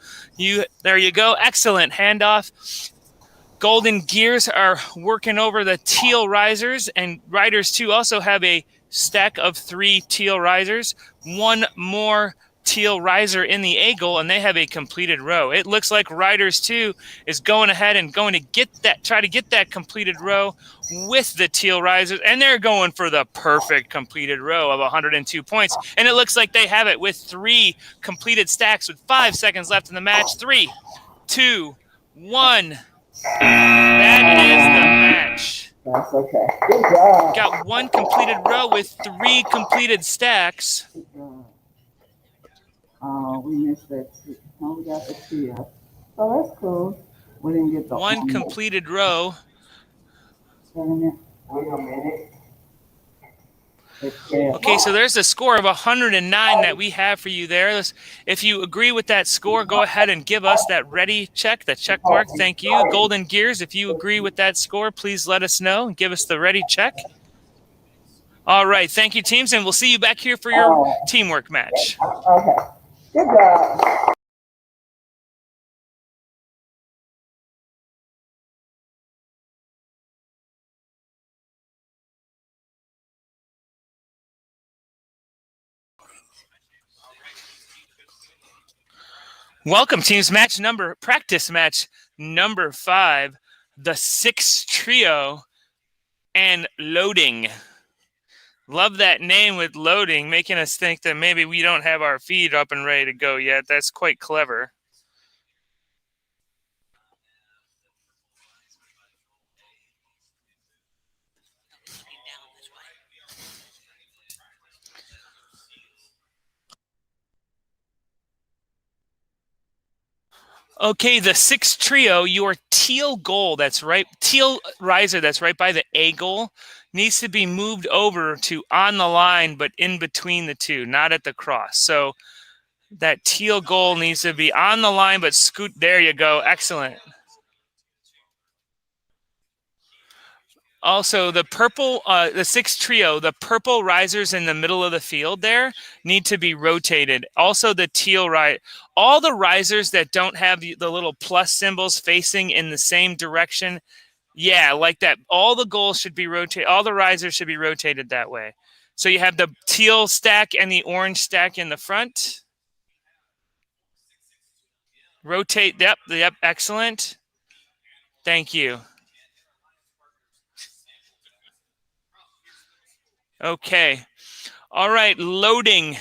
S17: there you go. Excellent handoff. Golden Gears are working over the teal risers, and Riders 2 also have a stack of 3 teal risers. 1 more teal riser in the A goal, and they have a completed row. It looks like Riders 2 is going ahead and going to try to get that completed row with the teal risers, and they're going for the perfect completed row of 102 points. And it looks like they have it with 3 completed stacks with 5 seconds left in the match. 3, 2, 1. That is the match.
S21: That's okay. Good job.
S17: Got 1 completed row with 3 completed stacks.
S21: We missed that. Oh, we got the trio. Oh, that's cool. We didn't get the
S17: 1 completed row.
S21: Wait a minute.
S17: Okay, so there's a score of 109 that we have for you there. If you agree with that score, go ahead and give us that ready check, the check mark. Thank you. Golden Gears, if you agree with that score, please let us know and give us the ready check. All right, thank you, teams, and we'll see you back here for your teamwork match.
S21: Okay. Good job.
S17: Welcome, teams. Practice match number 5, the 6 trio and loading. Love that name with loading, making us think that maybe we don't have our feed up and ready to go yet. That's quite clever. Okay, the 6 trio, your teal goal, that's right, teal riser, that's right by the A goal, needs to be moved over to on the line, but in between the 2, not at the cross. So that teal goal needs to be on the line, but scoot. There you go. Excellent. Also, the purple, the 6 trio, the purple risers in the middle of the field there need to be rotated. Also, the teal all the risers that don't have the little plus symbols facing in the same direction, yeah, like that. All the goals should be rotated. All the risers should be rotated that way. So you have the teal stack and the orange stack in the front. Rotate. Yep. Excellent. Thank you. Okay. All right, loading.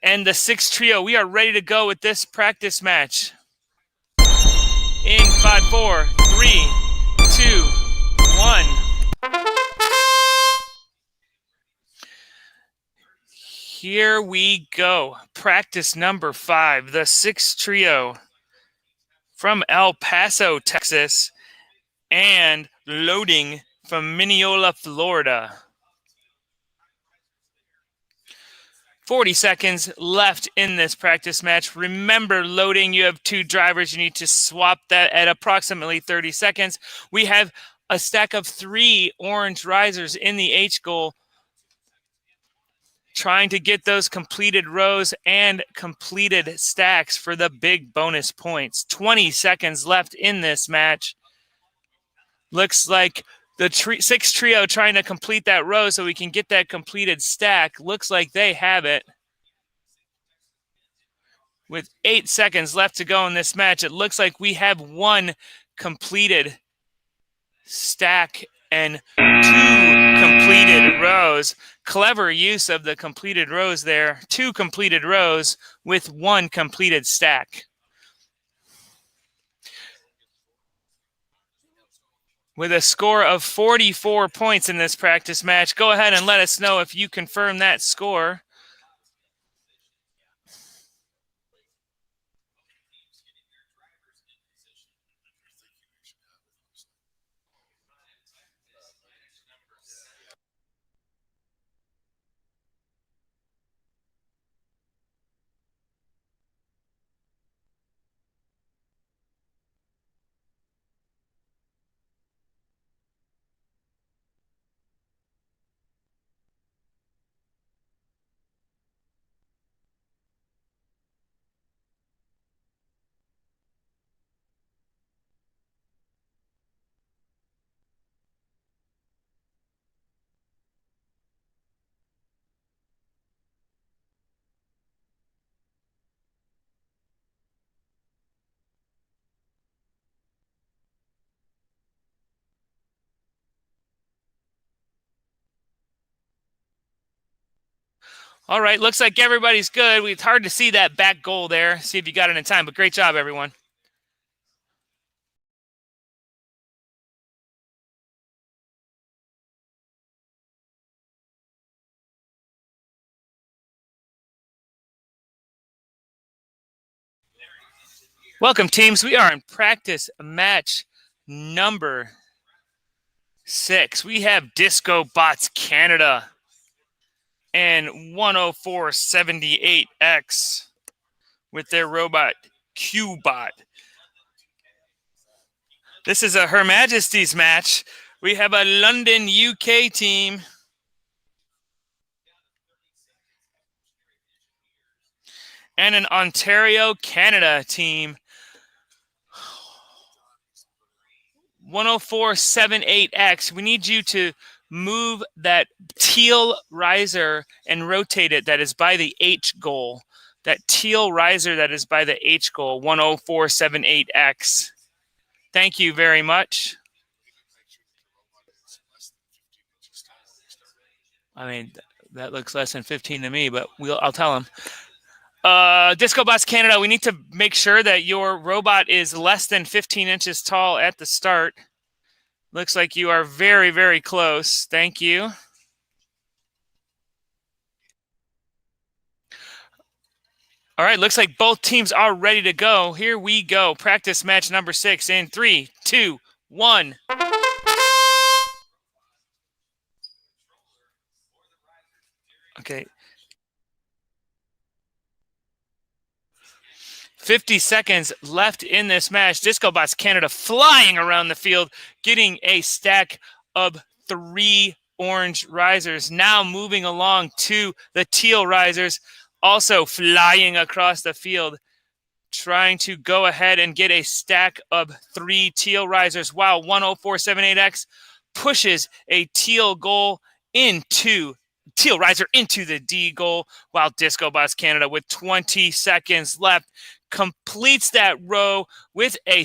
S17: And the 6 trio, we are ready to go with this practice match. In 5, 4, 3, 2, 1. Here we go. Practice number 5, the 6 trio from El Paso, Texas, and loading from Mineola, Florida. 40 seconds left in this practice match. Remember, loading, you have 2 drivers. You need to swap that at approximately 30 seconds. We have a stack of 3 orange risers in the H goal, trying to get those completed rows and completed stacks for the big bonus points. 20 seconds left in this match. Looks like the 6 trio trying to complete that row so we can get that completed stack. Looks like they have it. With 8 seconds left to go in this match, it looks like we have 1 completed stack and 2 completed rows. Clever use of the completed rows there. 2 completed rows with 1 completed stack. With a score of 44 points in this practice match. Go ahead and let us know if you confirm that score. All right, looks like everybody's good. It's hard to see that back goal there. See if you got it in time, but great job, everyone. Welcome, teams. We are in practice match number 6. We have Disco Bots Canada and 10478X with their robot Q-Bot. This is a Her Majesty's match. We have a London, UK team and an Ontario, Canada team. 10478X, we need you to move that teal riser and rotate it. That is by the H goal. That teal riser that is by the H goal, 10478X. Thank you very much. I mean, that looks less than 15 to me, but I'll tell them. Disco Bots Canada, we need to make sure that your robot is less than 15 inches tall at the start. Looks like you are very, very close. Thank you. All right, looks like both teams are ready to go. Here we go. Practice match number 6 in 3, 2, 1. Okay. 50 seconds left in this match. Disco Bots Canada flying around the field, getting a stack of 3 orange risers. Now moving along to the teal risers, also flying across the field, trying to go ahead and get a stack of 3 teal risers, while 10478X pushes a teal riser into the D goal, while Disco Bots Canada, with 20 seconds left, completes that row with a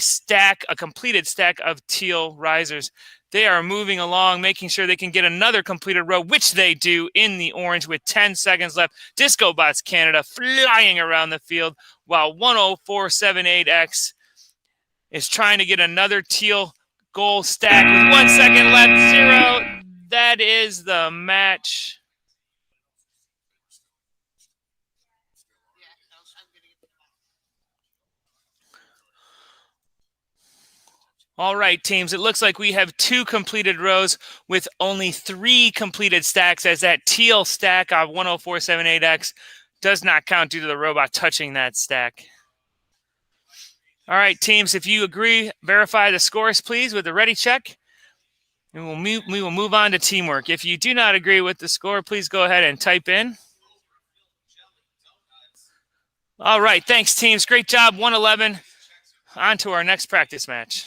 S17: completed stack of teal risers. They are moving along, making sure they can get another completed row, which they do in the orange with 10 seconds left. Disco Bots Canada flying around the field, while 10478X is trying to get another teal goal stack with 1 second left, 0. That is the match. All right, teams, it looks like we have 2 completed rows with only 3 completed stacks, as that teal stack of 10478X does not count due to the robot touching that stack. All right, teams, if you agree, verify the scores, please, with the ready check. And we will move on to teamwork. If you do not agree with the score, please go ahead and type in. All right, thanks, teams. Great job, 111. On to our next practice match.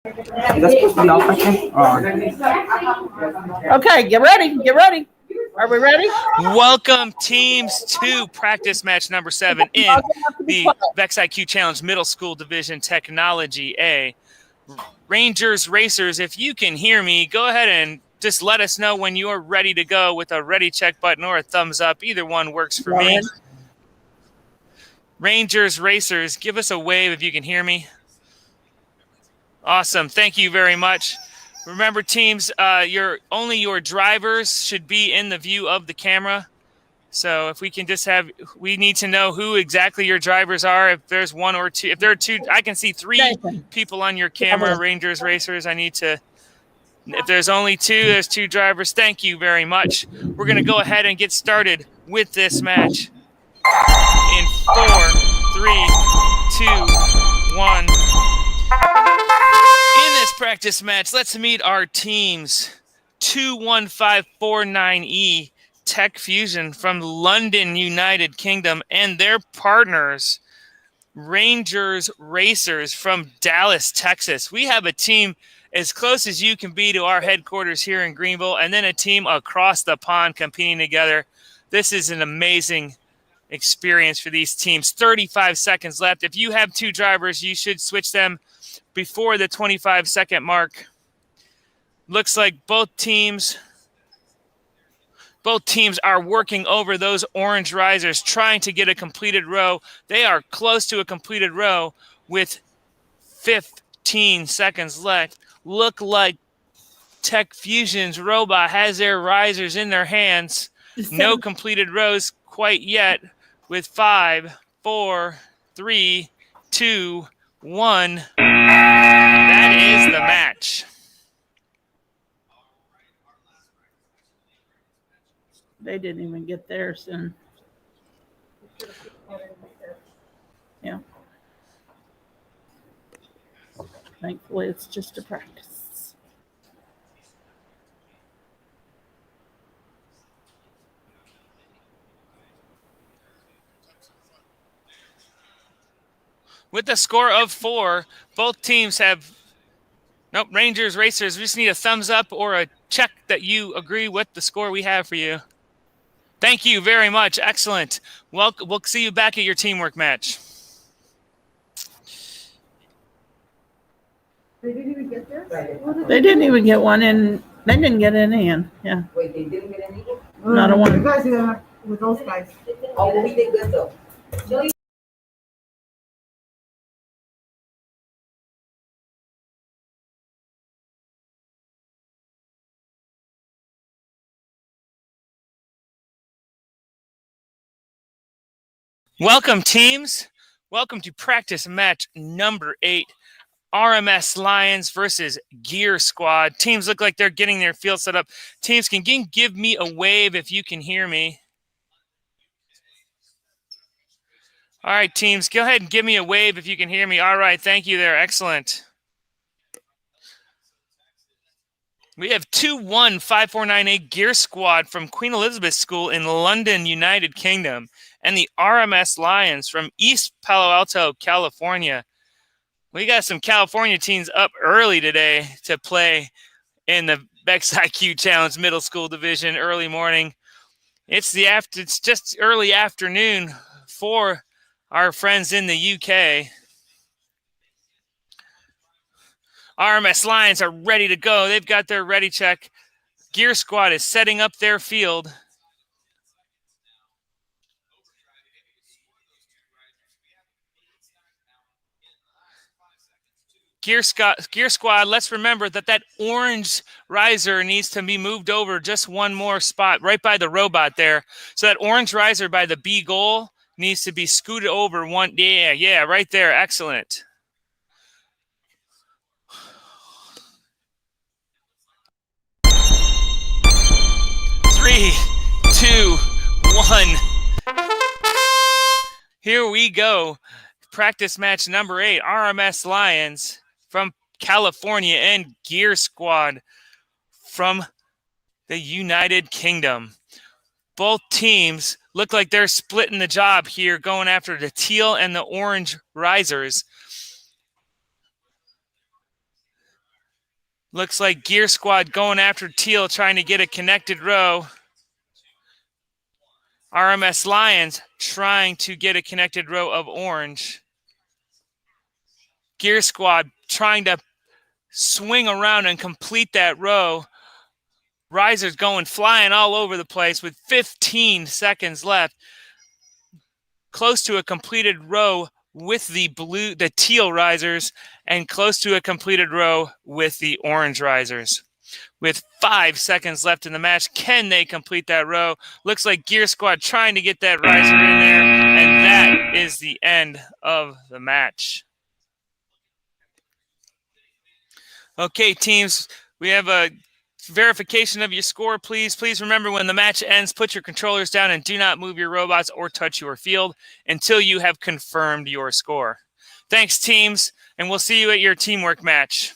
S21: Is that supposed to be off, I think? Okay, get ready. Get ready. Are we ready?
S17: Welcome, teams, to practice match number 7 in the VIQC Challenge Middle School Division Technology A. Rangers, Racers, if you can hear me, go ahead and just let us know when you're ready to go with a ready check button or a thumbs up. Either one works for me. Rangers, Racers, give us a wave if you can hear me. Awesome. Thank you very much. Remember, teams, only your drivers should be in the view of the camera. So if we can just we need to know who exactly your drivers are. If there's 1 or 2, if there are 2, I can see 3 people on your camera, Rangers, Racers. If there's only 2, there's 2 drivers. Thank you very much. We're going to go ahead and get started with this match in 4, 3, 2, 1. In this practice match, let's meet our teams. 21549E Tech Fusion from London, United Kingdom, and their partners, Rangers Racers from Dallas, Texas. We have a team as close as you can be to our headquarters here in Greenville, and then a team across the pond competing together. This is an amazing experience for these teams. 35 seconds left. If you have two drivers, you should switch them before the 25-second mark. Looks like both teams are working over those orange risers, trying to get a completed row. They are close to a completed row with 15 seconds left. Look like Tech Fusion's robot has their risers in their hands. No completed rows quite yet with 5, 4, 3, 2, 1. That is the match.
S3: They didn't even get theirs in. Yeah. Thankfully, it's just a practice.
S17: With a score of 4, both teams have... Nope, Rangers, Racers, we just need a thumbs up or a check that you agree with the score we have for you. Thank you very much. Excellent. We'll see you back at your teamwork match.
S3: They didn't even get theirs? They didn't even get one in. They didn't get any in. Yeah.
S22: Wait, they didn't get any?
S3: Not a one.
S22: You guys are with those guys. Oh, we did good though.
S17: Welcome, teams. Welcome to practice match number 8. RMS Lions versus Gear Squad. Teams look like they're getting their field set up. Teams, can give me a wave if you can hear me. All right, teams, go ahead and give me a wave if you can hear me. All right, thank you there. Excellent. We have 21549A Gear Squad from Queen Elizabeth School in London, United Kingdom, and the RMS Lions from East Palo Alto, California. We got some California teams up early today to play in the VIQC Challenge Middle School Division early morning. It's just early afternoon for our friends in the UK. RMS Lions are ready to go. They've got their ready check. Gear Squad is setting up their field. Gear Squad, let's remember that orange riser needs to be moved over just one more spot right by the robot there. So that orange riser by the B goal needs to be scooted over one. Yeah, right there. Excellent. Three, 2, 1. Here we go. Practice match number 8, RMS Lions from California and Gear Squad from the United Kingdom. Both teams look like they're splitting the job here, going after the teal and the orange risers. Looks like Gear Squad going after teal, trying to get a connected row. RMS Lions trying to get a connected row of orange. Gear Squad trying to swing around and complete that row. Risers flying all over the place with 15 seconds left. Close to a completed row with the teal risers, and close to a completed row with the orange risers. With 5 seconds left in the match, can they complete that row? Looks like Gear Squad trying to get that riser in there, and that is the end of the match. Okay, teams, we have a verification of your score, please. Please remember, when the match ends, put your controllers down and do not move your robots or touch your field until you have confirmed your score. Thanks, teams, and we'll see you at your teamwork match.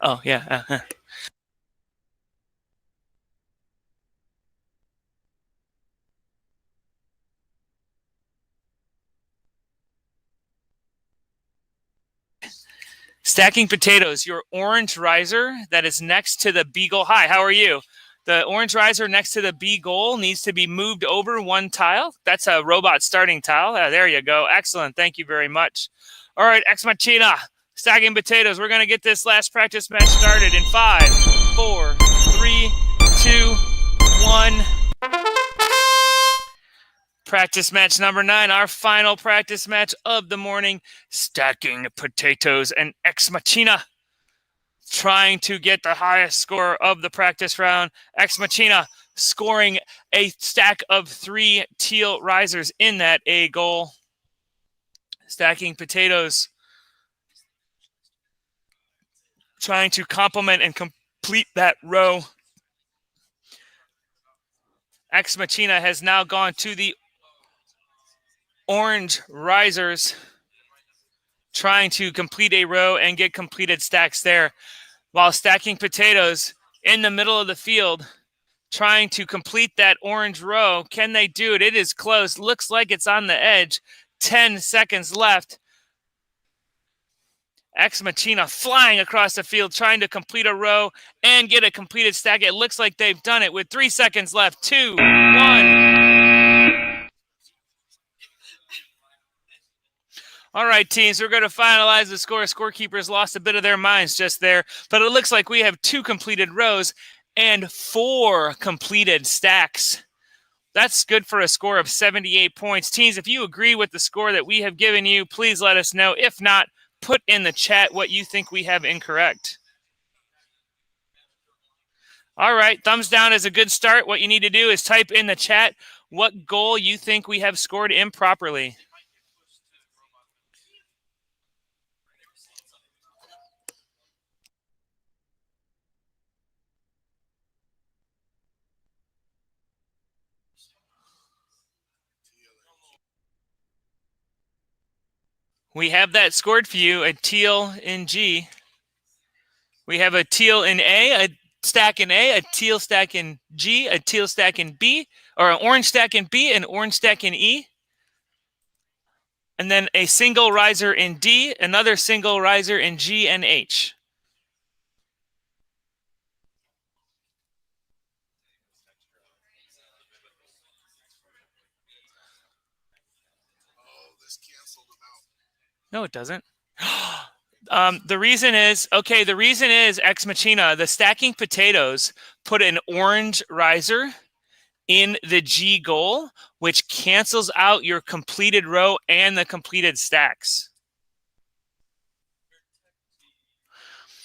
S17: Oh, yeah. Stacking potatoes, your orange riser that is next to the B goal. Hi, how are you? The orange riser next to the B goal needs to be moved over one tile. That's a robot starting tile. There you go. Excellent. Thank you very much. All right, Ex Machina, stacking potatoes. We're going to get this last practice match started in 5, 4, 3, 2, 1. Practice match number 9, our final practice match of the morning. Stacking potatoes and Ex Machina, trying to get the highest score of the practice round. Ex Machina scoring a stack of 3 teal risers in that A goal. Stacking potatoes, trying to complement and complete that row. Ex Machina has now gone to the orange risers, trying to complete a row and get completed stacks there, while stacking potatoes in the middle of the field, trying to complete that orange row. Can they do it? It is close. Looks like it's on the edge. 10 seconds left. Ex Machina flying across the field, trying to complete a row and get a completed stack. It looks like they've done it with 3 seconds left. 2, 1. All right, teams, we're going to finalize the score. Scorekeepers lost a bit of their minds just there, but it looks like we have 2 completed rows and 4 completed stacks. That's good for a score of 78 points. Teams, if you agree with the score that we have given you, please let us know. If not, put in the chat what you think we have incorrect. All right, thumbs down is a good start. What you need to do is type in the chat what goal you think we have scored improperly. We have that scored for you, a teal in G. We have a teal in A stack in A, a teal stack in G, a teal stack in B, or an orange stack in B, an orange stack in E. And then a single riser in D, another single riser in G and H. No, it doesn't. The reason is Ex Machina, the stacking potatoes put an orange riser in the G goal, which cancels out your completed row and the completed stacks.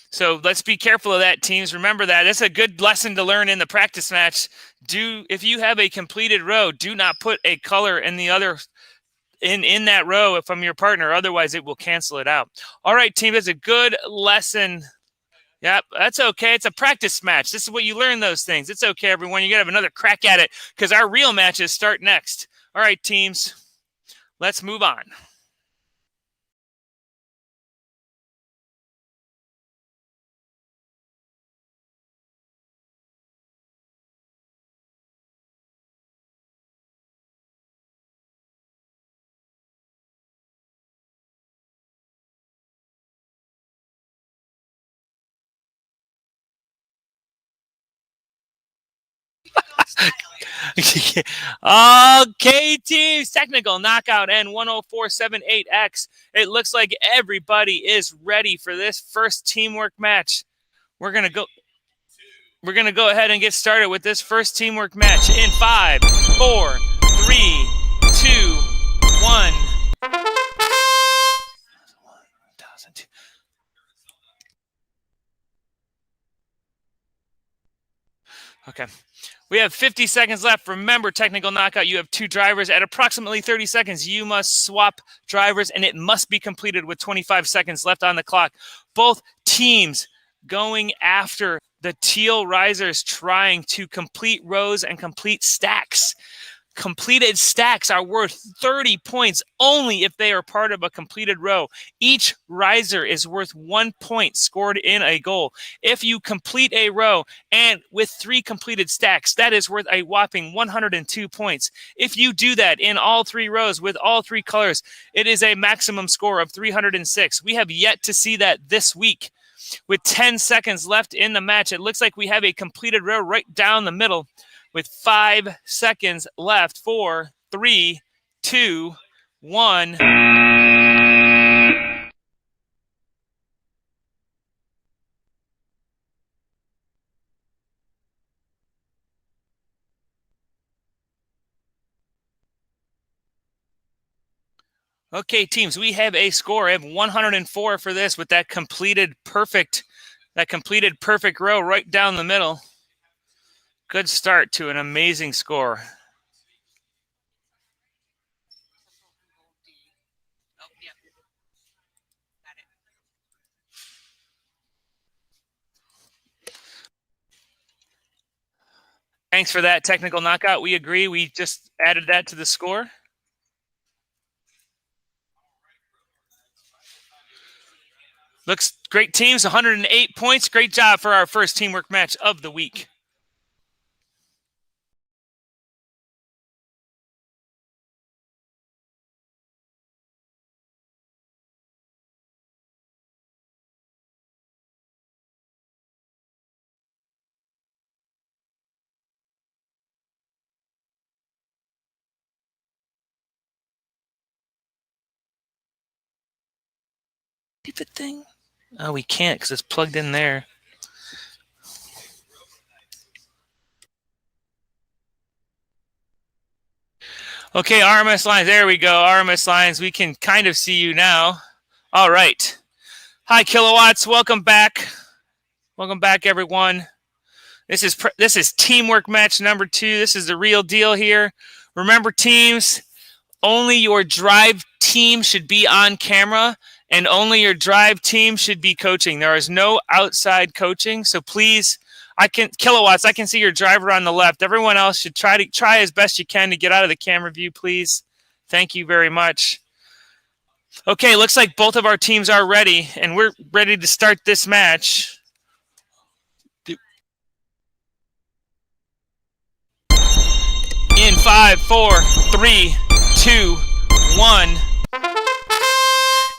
S17: So let's be careful of that, teams. Remember that. It's a good lesson to learn in the practice match. If you have a completed row, do not put a color in the other in that row from your partner, otherwise it will cancel it out. All right, team, that's a good lesson. Yep, that's okay. It's a practice match. This is what you learn those things. It's okay, everyone. You got to have another crack at it because our real matches start next. All right, teams, let's move on. Okay, teams, technical knockout N10478X. It looks like everybody is ready for this first teamwork match. We're gonna go ahead and get started with this first teamwork match in 5, 4, 3, 2, 1. Okay. We have 50 seconds left. Remember, technical knockout, you have 2 drivers. At approximately 30 seconds, you must swap drivers, and it must be completed with 25 seconds left on the clock. Both teams going after the teal risers, trying to complete rows and complete stacks. Completed stacks are worth 30 points only if they are part of a completed row. Each riser is worth 1 point scored in a goal. If you complete a row and with 3 completed stacks, that is worth a whopping 102 points. If you do that in all 3 rows with all 3 colors, it is a maximum score of 306. We have yet to see that this week. With 10 seconds left in the match, it looks like we have a completed row right down the middle. With 5 seconds left. 4, 3, 2, 1. Okay, teams, we have a score of 104 for this with that completed perfect row right down the middle. Good start to an amazing score. Thanks for that technical knockout. We agree. We just added that to the score. Looks great, teams. 108 points. Great job for our first teamwork match of the week. Stupid thing. Oh, we can't because it's plugged in there. Okay, RMS lines. There we go. RMS lines. We can kind of see you now. All right. Hi, Kilowatts. Welcome back. Welcome back, everyone. This is teamwork match number 2. This is the real deal here. Remember, teams, only your drive team should be on camera, and only your drive team should be coaching. There is no outside coaching, so please, Kilowatts, I can see your driver on the left. Everyone else should try as best you can to get out of the camera view, please. Thank you very much. Okay, looks like both of our teams are ready, and we're ready to start this match. In 5, 4, 3, 2, 1.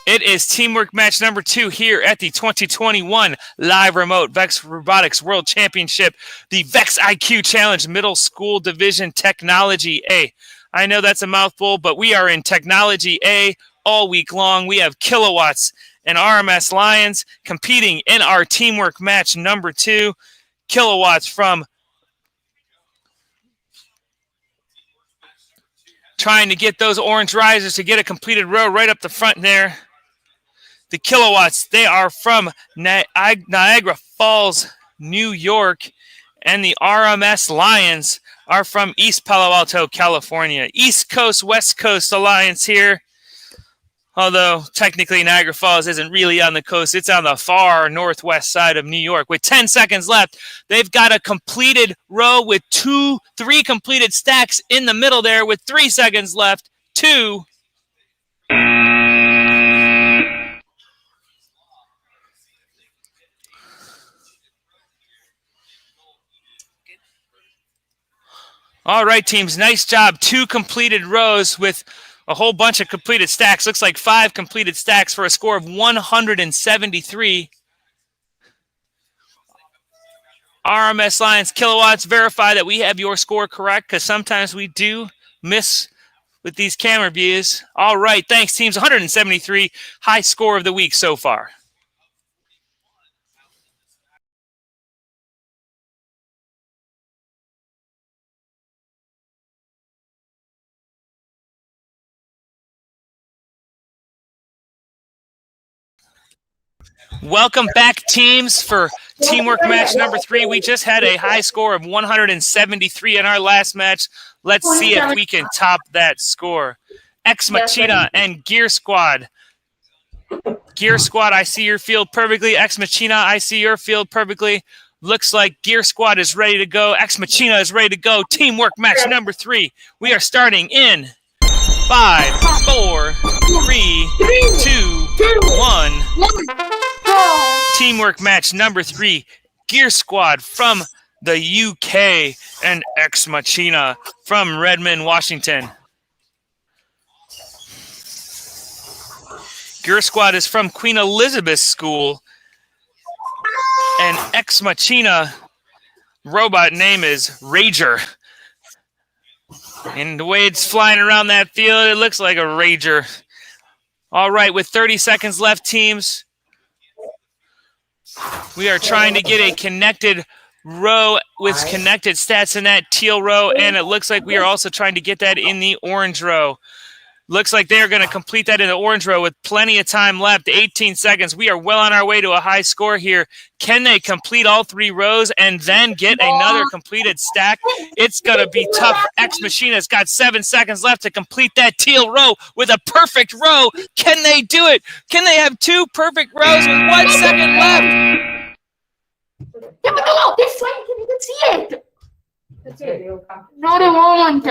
S17: It is teamwork match number 2 here at the 2021 live remote VEX Robotics World Championship, the VEX IQ Challenge Middle School Division Technology A. I know that's a mouthful, but we are in Technology A all week long. We have Kilowatts and RMS Lions competing in our teamwork match number 2. Kilowatts from trying to get those orange risers to get a completed row right up the front there. The Kilowatts, they are from Niagara Falls, New York, and the RMS Lions are from East Palo Alto, California. East Coast, West Coast Alliance here. Although technically Niagara Falls isn't really on the coast. It's on the far northwest side of New York. With 10 seconds left, they've got a completed row with 3 completed stacks in the middle there with 3 seconds left. 2. All right, teams, nice job. 2 completed rows with a whole bunch of completed stacks. Looks like 5 completed stacks for a score of 173. RMS Lions, Kilowatts, verify that we have your score correct, because sometimes we do miss with these camera views. All right, thanks, teams. 173, high score of the week so far. Welcome back, teams, for teamwork match number 3. We just had a high score of 173 in our last match. Let's see if we can top that score. Ex Machina and Gear Squad. Gear Squad, I see your field perfectly. Ex Machina, I see your field perfectly. Looks like Gear Squad is ready to go. Ex Machina is ready to go. Teamwork match number 3. We are starting in 5, 4, 3, 2, 1. Teamwork match number 3. Gear Squad from the UK and Ex Machina from Redmond, Washington. Gear Squad is from Queen Elizabeth School, and Ex Machina robot name is Rager. And the way it's flying around that field, it looks like a Rager. All right, with 30 seconds left, teams, we are trying to get a connected row with connected stats in that teal row, and it looks like we are also trying to get that in the orange row. Looks like they are going to complete that in the orange row with plenty of time left, 18 seconds. We are well on our way to a high score here. Can they complete all 3 rows and then get another completed stack? It's going to be tough. Ex Machina's got 7 seconds left to complete that teal row with a perfect row. Can they do it? Can they have 2 perfect rows with 1 second left?
S18: Yeah, but no, this way you can even see it. That's it. No, they won't.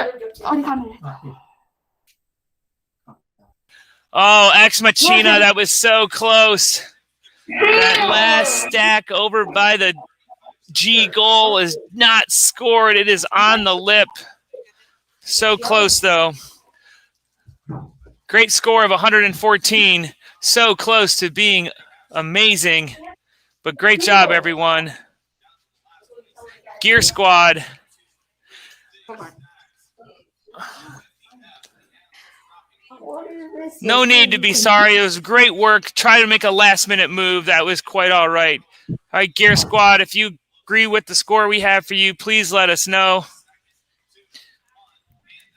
S17: Oh, Ex Machina, that was so close. That last stack over by the G goal is not scored. It is on the lip. So close, though. Great score of 114. So close to being amazing. But great job, everyone. Gear Squad. No need to be sorry. It was great work. Try to make a last-minute move. That was quite all right. All right, Gear Squad, if you agree with the score we have for you, please let us know.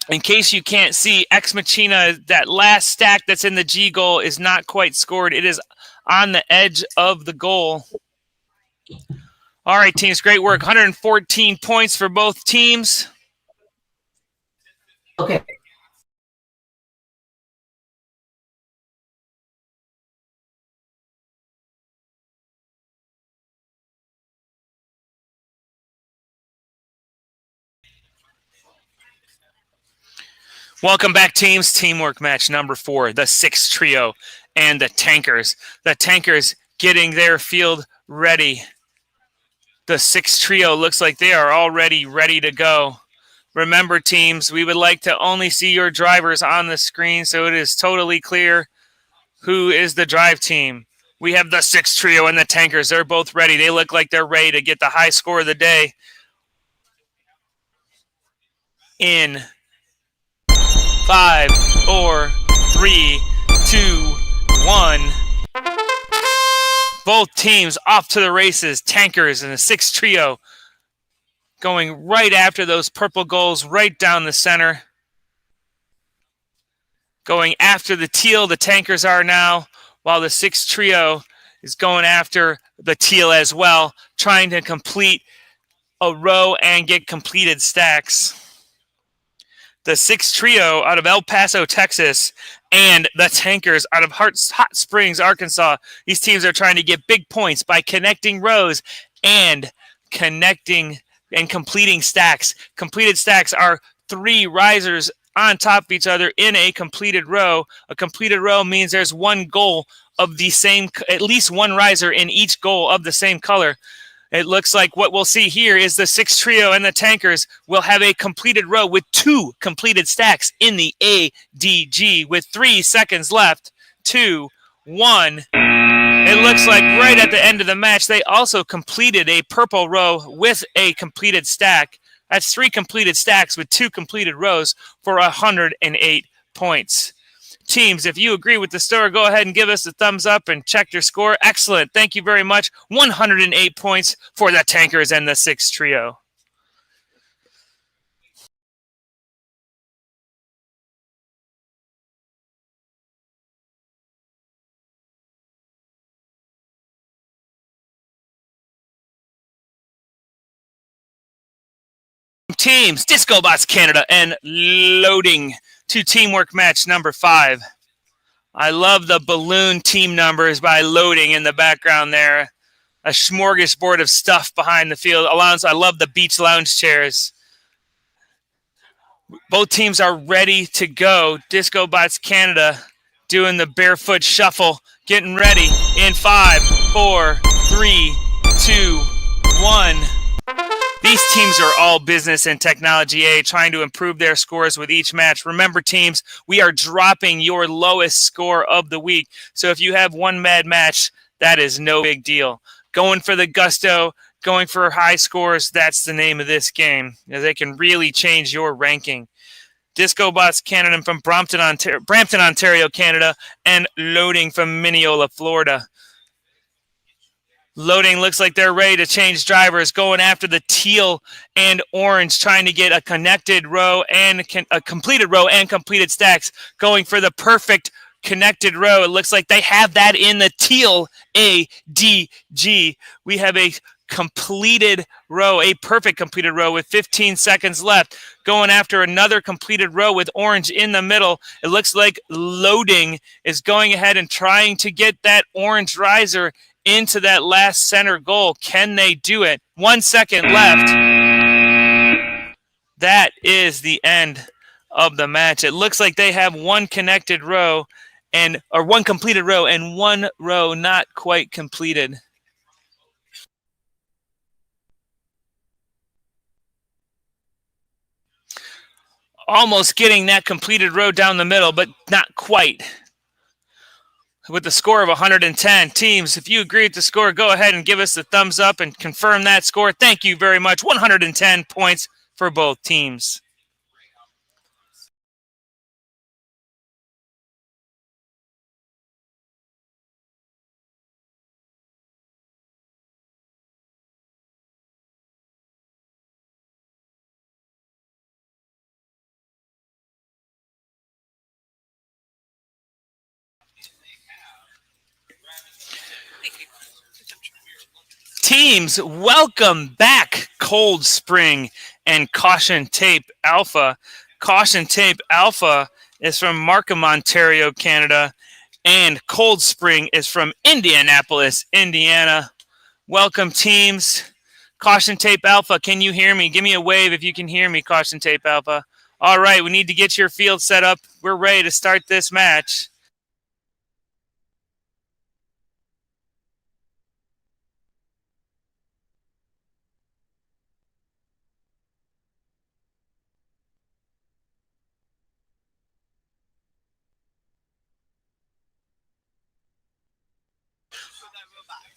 S17: In case you can't see, Ex Machina, that last stack that's in the G goal is not quite scored. It is on the edge of the goal. All right, teams, great work. 114 points for both teams.
S21: Okay.
S17: Welcome back, teams. Teamwork match number 4, the 6 trio and the tankers. The tankers getting their field ready. The 6 trio looks like they are already ready to go. Remember, teams, we would like to only see your drivers on the screen so it is totally clear who is the drive team. We have the 6 trio and the tankers. They're both ready. They look like they're ready to get the high score of the day. In 5, 4, 3, 2, 1. Both teams off to the races. Tankers and the 6 trio going right after those purple goals right down the center. Going after the teal, the tankers are now, while the 6 trio is going after the teal as well, trying to complete a row and get completed stacks. The 6 trio out of El Paso, Texas, and the tankers out of Hot Springs, Arkansas. These teams are trying to get big points by connecting rows and connecting and completing stacks. Completed stacks are 3 risers on top of each other in a completed row. A completed row means there's one goal of the same, at least one riser in each goal of the same color. It looks like what we'll see here is the 6 trio and the tankers will have a completed row with 2 completed stacks in the ADG with 3 seconds left. 2, 1. It looks like right at the end of the match, they also completed a purple row with a completed stack. That's 3 completed stacks with 2 completed rows for 108 points. Teams, if you agree with the score, go ahead and give us a thumbs up and check your score. Excellent. Thank you very much. 108 points for the tankers and the 6 trio. Teams, Disco Bots Canada and loading to teamwork match number 5. I love the balloon team numbers by loading in the background there. a smorgasbord of stuff behind the field. Alonso, I love the beach lounge chairs. Both teams are ready to go. Disco Bots Canada doing the barefoot shuffle, getting ready in 5, 4, 3, 2, 1. These teams are all business and technology A, trying to improve their scores with each match. Remember, teams, we are dropping your lowest score of the week. So if you have one bad match, that is no big deal. Going for the gusto, going for high scores, that's the name of this game. They can really change your ranking. Disco Bots Canada from Brampton, Ontario, Canada, and Loading from Mineola, Florida. Loading looks like they're ready to change drivers, going after the teal and orange, trying to get a connected row and a completed row and completed stacks, going for the perfect connected row. It looks like they have that in the teal ADG. We have a completed row, a perfect completed row with 15 seconds left, going after another completed row with orange in the middle. It looks like Loading is going ahead and trying to get that orange riser into that last center goal. Can they do it? 1 second left. That is the end of the match. It looks like they have one connected row or one completed row and one row not quite completed. Almost getting that completed row down the middle, but not quite. With the score of 110. Teams, if you agree with the score, go ahead and give us the thumbs up and confirm that score. Thank you very much. 110 points for both teams. Teams, welcome back, Cold Spring and Caution Tape Alpha. Caution Tape Alpha is from Markham, Ontario, Canada, and Cold Spring is from Indianapolis, Indiana. Welcome, teams. Caution Tape Alpha, can you hear me? Give me a wave if you can hear me, Caution Tape Alpha. All right, we need to get your field set up. We're ready to start this match.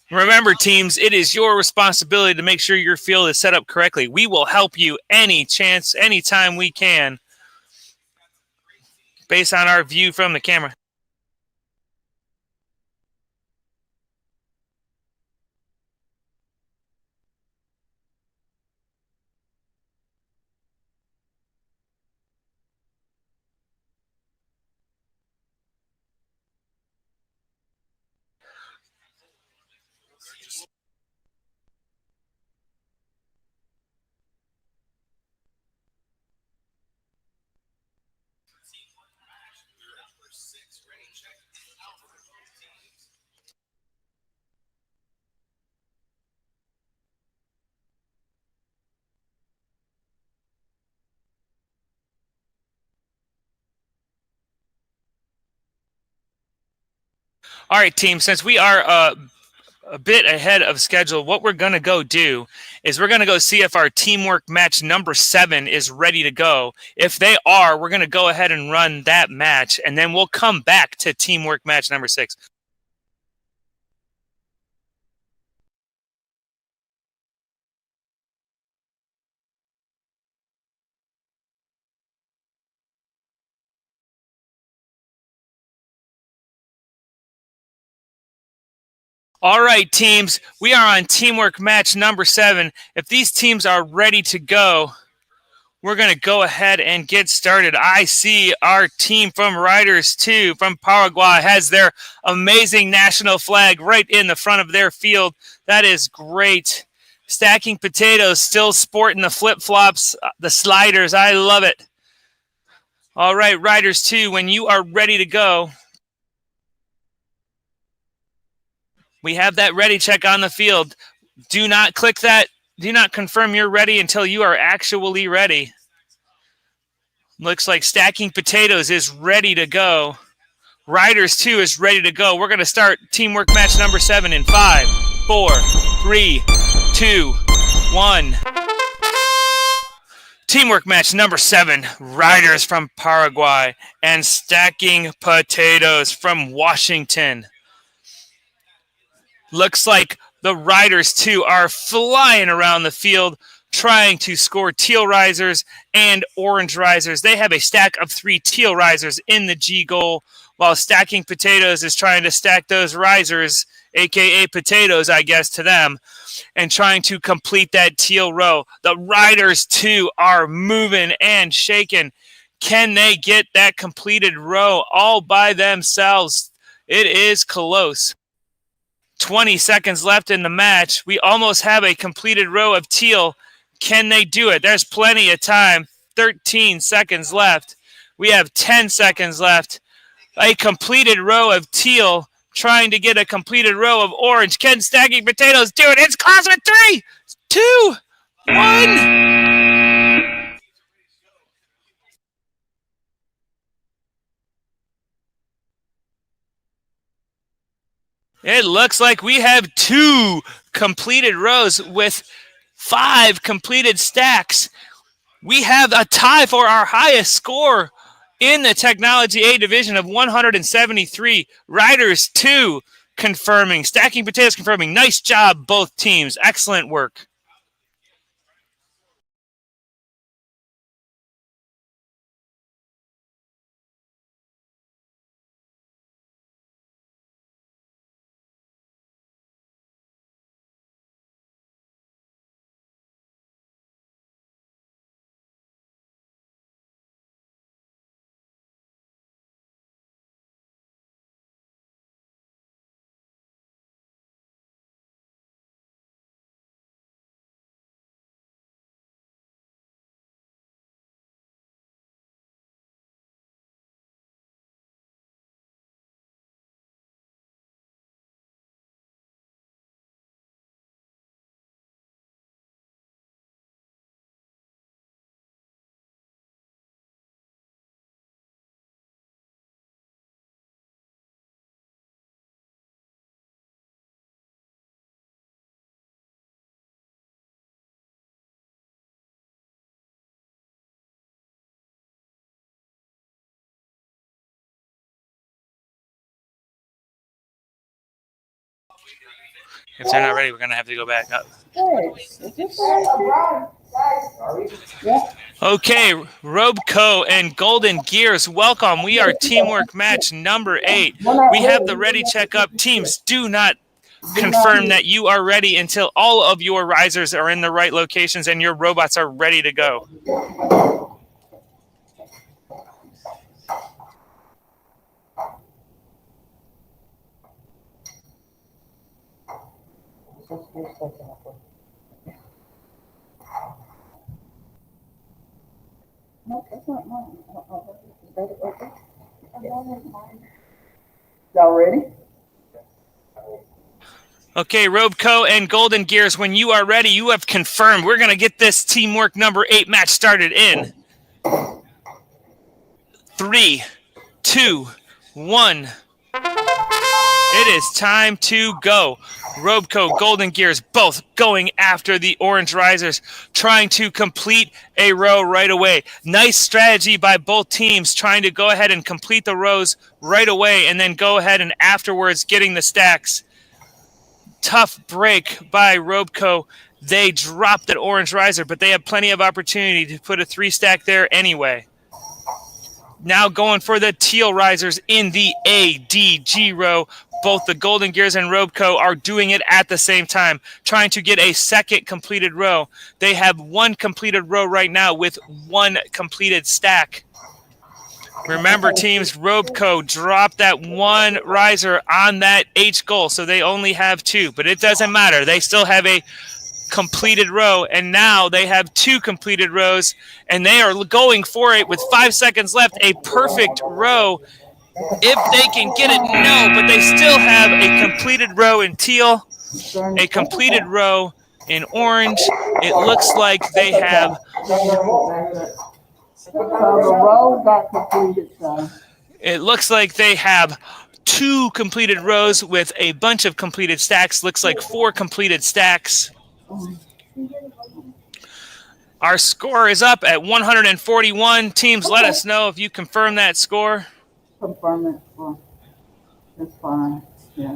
S17: Remember, teams, it is your responsibility to make sure your field is set up correctly. We will help you anytime we can, based on our view from the camera. All right, team, since we are a bit ahead of schedule, what we're going to go do is we're going to go see if our teamwork match number 7 is ready to go. If they are, we're going to go ahead and run that match, and then we'll come back to teamwork match number 6. All right, teams, we are on teamwork match number 7. If these teams are ready to go, we're going to go ahead and get started. I see our team from Riders 2 from Paraguay has their amazing national flag right in the front of their field. That is great. Stacking potatoes, still sporting the flip-flops, the sliders. I love it. All right, Riders 2, when you are ready to go, We have that ready check on the field. Do not click that. Do not confirm you're ready until you are actually ready. Looks like Stacking Potatoes is ready to go. Riders 2 is ready to go. We're going to start teamwork match number 7 in 5, 4, 3, 2, 1. Teamwork match number 7, Riders from Paraguay and Stacking Potatoes from Washington. Looks like the Riders 2 are flying around the field trying to score teal risers and orange risers. They have a stack of 3 teal risers in the G goal, while Stacking Potatoes is trying to stack those risers, aka potatoes, I guess, to them, and trying to complete that teal row. The Riders, too, are moving and shaking. Can they get that completed row all by themselves? It is close. 20 seconds left in the match. We almost have a completed row of teal. Can they do it? There's plenty of time. 13 seconds left. We have 10 seconds left. A completed row of teal trying to get a completed row of orange. Can Stacking Potatoes do it? It's close with 3, 2, 1. It looks like we have 2 completed rows with 5 completed stacks. We have a tie for our highest score in the Technology A division of 173. Riders 2 confirming. Stacking Potatoes confirming. Nice job, both teams. Excellent work. If they're not ready, we're going to have to go back up. Okay, Robeco and Golden Gears, welcome. We are teamwork match number 8. We have the ready check up. Teams, do not confirm that you are ready until all of your risers are in the right locations and your robots are ready to go.
S21: No, that's not mine. Is that it right there? Y'all ready?
S17: Okay, Robeco and Golden Gears, when you are ready, you have confirmed. We're going to get this teamwork number 8 match started in 3, 2, 1. It is time to go. Robeco, Golden Gears, both going after the orange risers, trying to complete a row right away. Nice strategy by both teams, trying to go ahead and complete the rows right away and then go ahead and afterwards getting the stacks. Tough break by Robeco. They dropped that orange riser, but they have plenty of opportunity to put a 3-stack there anyway. Now going for the teal risers in the A, D, G row. Both the Golden Gears and Robeco are doing it at the same time, trying to get a second completed row. They have 1 completed row right now with 1 completed stack. Remember, teams, Robeco dropped that 1 riser on that H goal, so they only have 2. But it doesn't matter. They still have a completed row, and now they have 2 completed rows, and they are going for it with 5 seconds left. A perfect row If they can get it, no, but they still have a completed row in teal, a completed row in orange. It looks like they have.
S21: So the row got completed, son.
S17: It looks like they have 2 completed rows with a bunch of completed stacks. Looks like 4 completed stacks. Our score is up at 141. Teams, let us know if you confirm that score.
S21: Confirm it. That's fine. Yeah.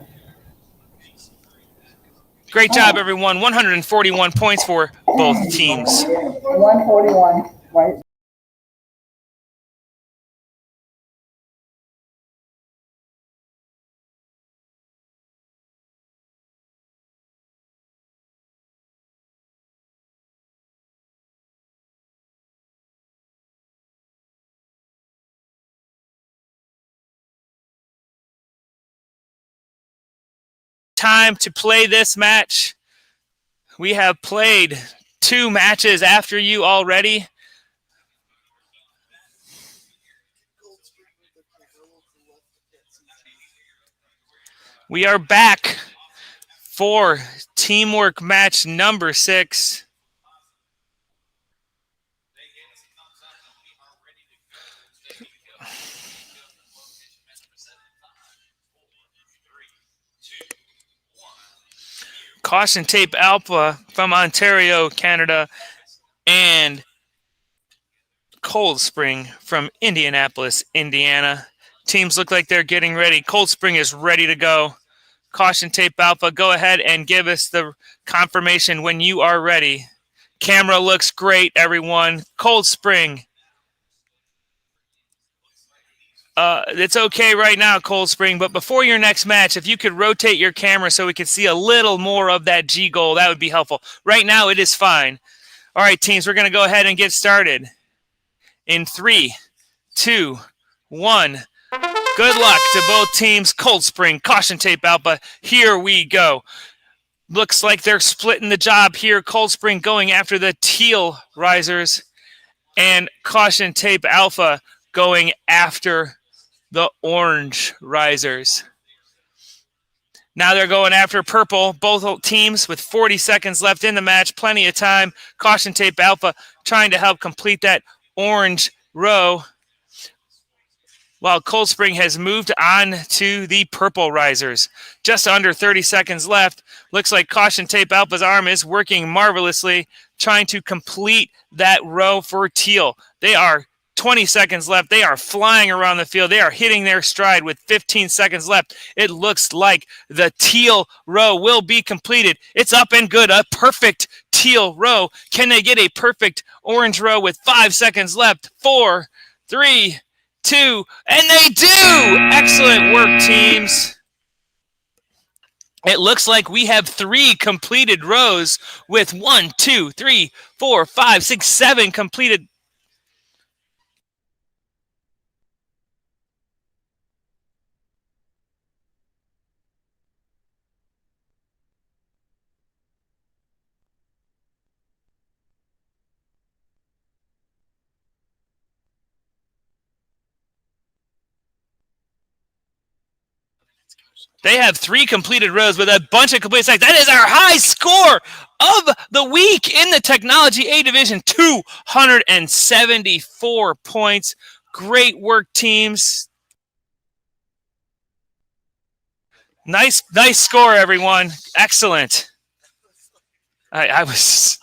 S17: Great job, everyone. 141 points for both teams.
S21: 141, right?
S17: Time to play this match. We have played 2 matches after you already. We are back for teamwork match number 6. Caution Tape Alpha from Ontario, Canada, and Cold Spring from Indianapolis, Indiana. Teams look like they're getting ready. Cold Spring is ready to go. Caution Tape Alpha, go ahead and give us the confirmation when you are ready. Camera looks great, everyone. Cold Spring. It's okay right now, Cold Spring, but before your next match, if you could rotate your camera so we could see a little more of that G goal, that would be helpful. Right now, it is fine. All right, teams, we're going to go ahead and get started. In 3, 2, 1. Good luck to both teams. Cold Spring, Caution Tape Alpha. Here we go. Looks like they're splitting the job here. Cold Spring going after the teal risers, and Caution Tape Alpha going after the orange risers. Now they're going after purple. Both teams with 40 seconds left in the match. Plenty of time. Caution Tape Alpha trying to help complete that orange row, while Cold Spring has moved on to the purple risers. Just under 30 seconds left. Looks like Caution Tape Alpha's arm is working marvelously, trying to complete that row for teal. They are 20 seconds left. They are flying around the field. They are hitting their stride with 15 seconds left. It looks like the teal row will be completed. It's up and good. A perfect teal row. Can they get a perfect orange row with 5 seconds left? 4, 3, 2, and they do! Excellent work, teams. It looks like we have 3 completed rows with 1, 2, 3, 4, 5, 6, 7 completed. They have 3 completed rows with a bunch of complete stacks. That is our high score of the week in the Technology A Division, 274 points. Great work, teams. Nice score, everyone. Excellent. I was...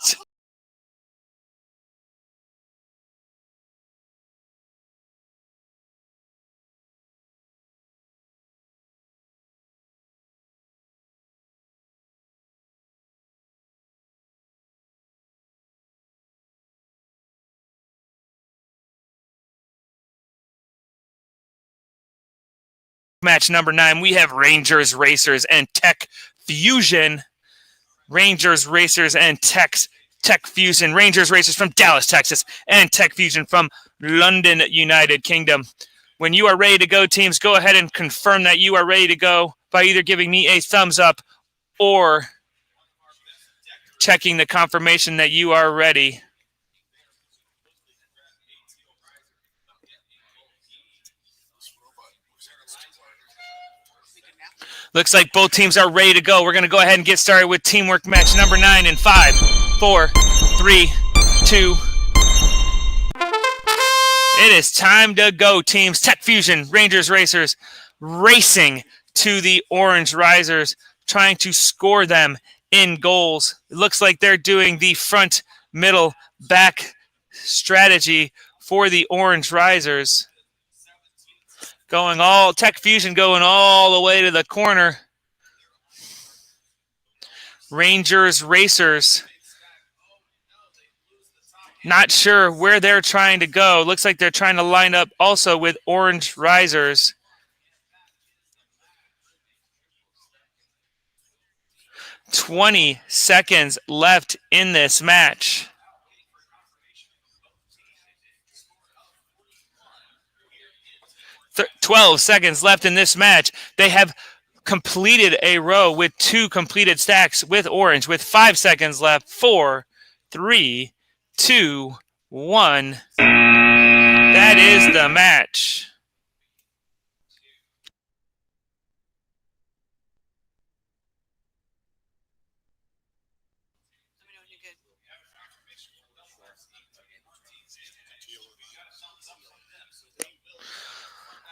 S17: Match number 9, we have Rangers, Racers, and Tech Fusion. Rangers, Racers, and Tech Fusion. Rangers, Racers from Dallas, Texas, and Tech Fusion from London, United Kingdom. When you are ready to go, teams, go ahead and confirm that you are ready to go by either giving me a thumbs up or checking the confirmation that you are ready. Looks like both teams are ready to go. We're going to go ahead and get started with teamwork match number 9 in 5, 4, 3, 2. It is time to go, teams. Tech Fusion, Rangers Racers, racing to the Orange Risers, trying to score them in goals. It looks like they're doing the front, middle, back strategy for the Orange Risers. Tech Fusion going all the way to the corner. Rangers Racers, not sure where they're trying to go. Looks like they're trying to line up also with Orange Risers. "20 seconds left in this match. " 12 seconds left in this match. They have completed a row with 2 completed stacks with Orange with 5 seconds left. 4, 3, 2, 1. That is the match.